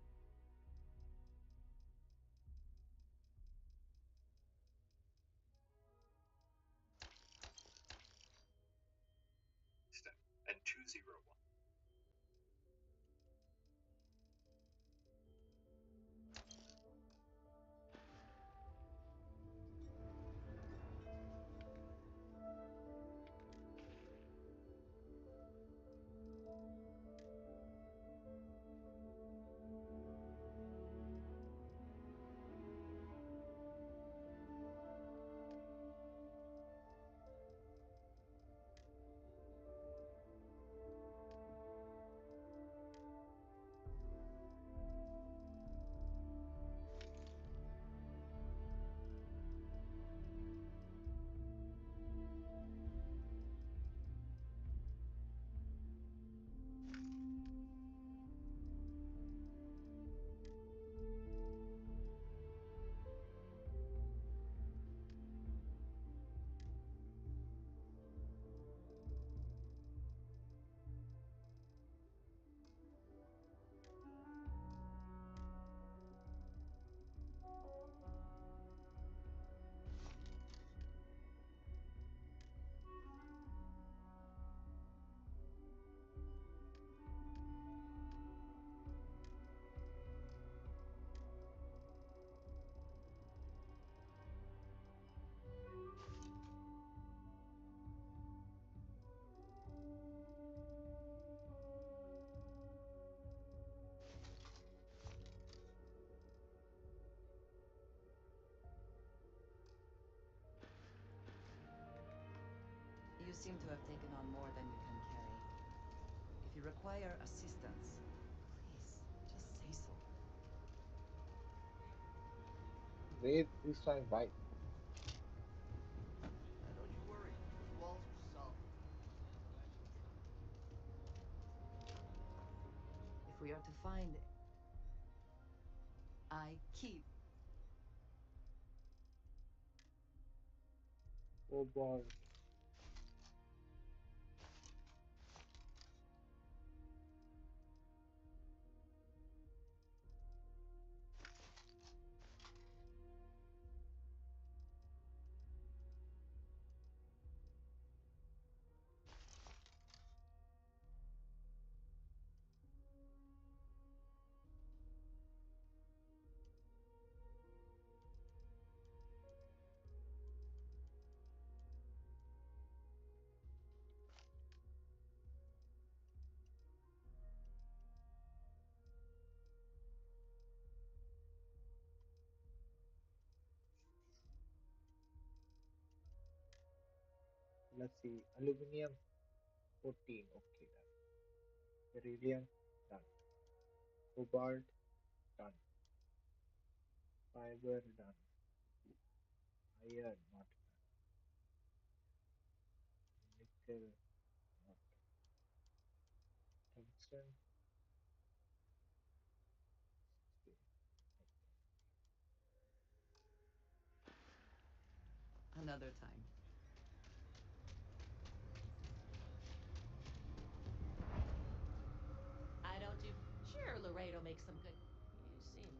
and 201. You seem to have taken on more than you can carry. If you require assistance, please, just say so. Where is my wife? Don't you worry. Those walls are solid. If we are to find I keep, Oh boy. Let's see. Aluminium 14. Okay, done. Beryllium done. Cobalt done. Fiber done. Iron not done. Nickel not done. Tungsten 16. another time. Laredo makes some good. You seem.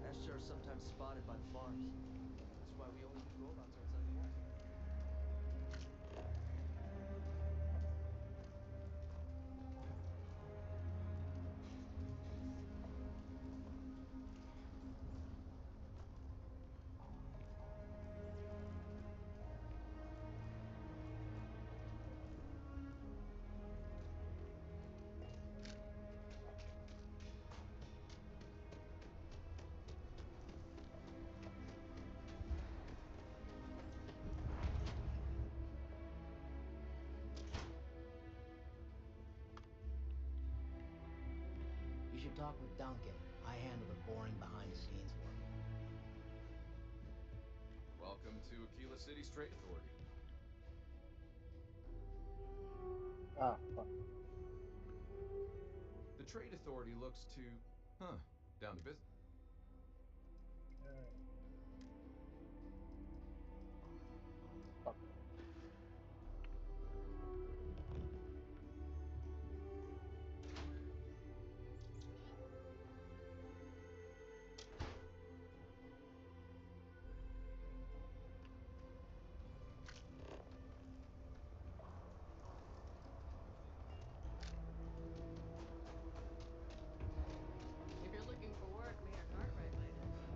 Escher are sometimes spotted by the farms. That's why we always leave robots outside the walls. You should talk with Duncan. I handle the boring behind-the-scenes work. Welcome to Aquila City's Trade Authority. Ah, fuck. The Trade Authority looks to, down to business. Hmm, fuck. If you're looking for work, Mayor Cartwright might have some.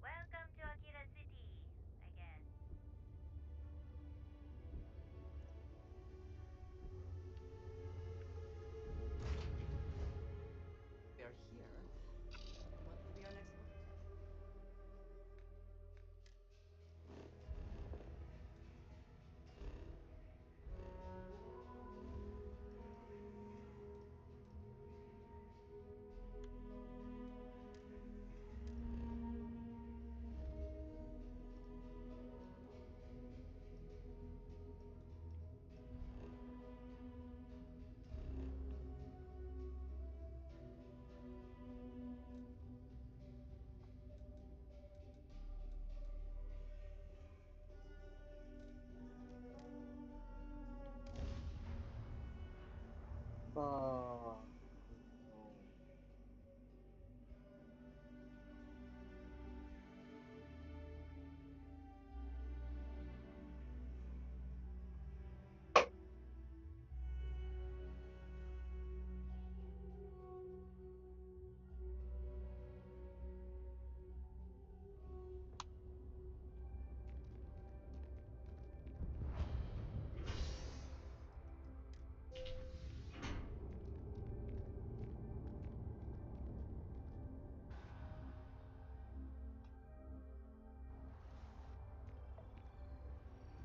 Welcome to Akira City, I guess. We are here. What will be our next move? Fuck.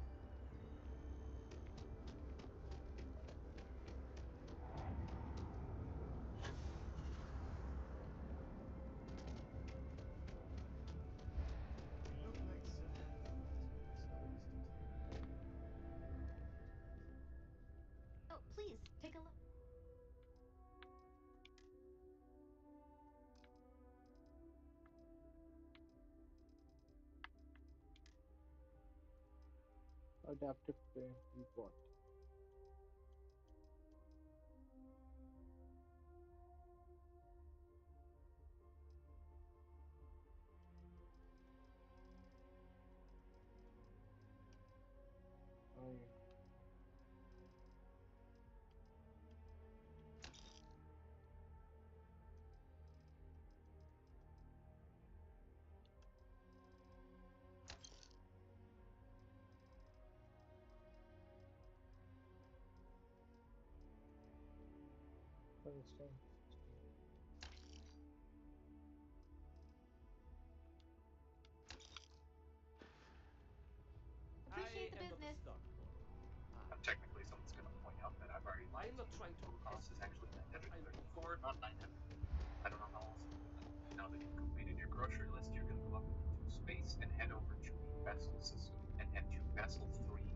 No. You look like Samantha last week, so Mr. Taylor. Oh, please, take a look. Adaptive frame report. Oh yeah. Understand. I Appreciate the am not a business. stock broker. Technically, someone's going to point out that I've already I lied am to not you. trying to Total cost test is you. actually I'm 934, not 900. I don't know how else. Now that you've completed your grocery list, you're going to go up space and head over to the Vessel system and head to Vessel 3B.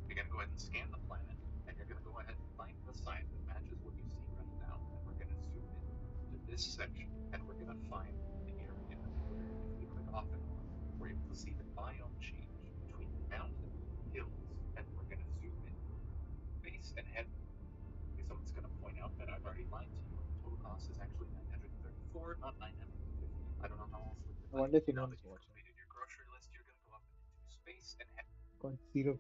You're going to go ahead and scan the planet, and you're going to go ahead and find the sign that matches what you see right now. And we're going to zoom in to this section, and we're going to find the area where, if we click off and on, we're able to see the biome change between mountain, hills, and we're going to zoom in, base, and head. Okay, someone's going to point out that I've already lied to you, and the total cost is actually 934, not 950. I don't know how else we could I lie. wonder if Now anyone that is you've watching. completed your grocery list, you're going to go up into space and head. Got 0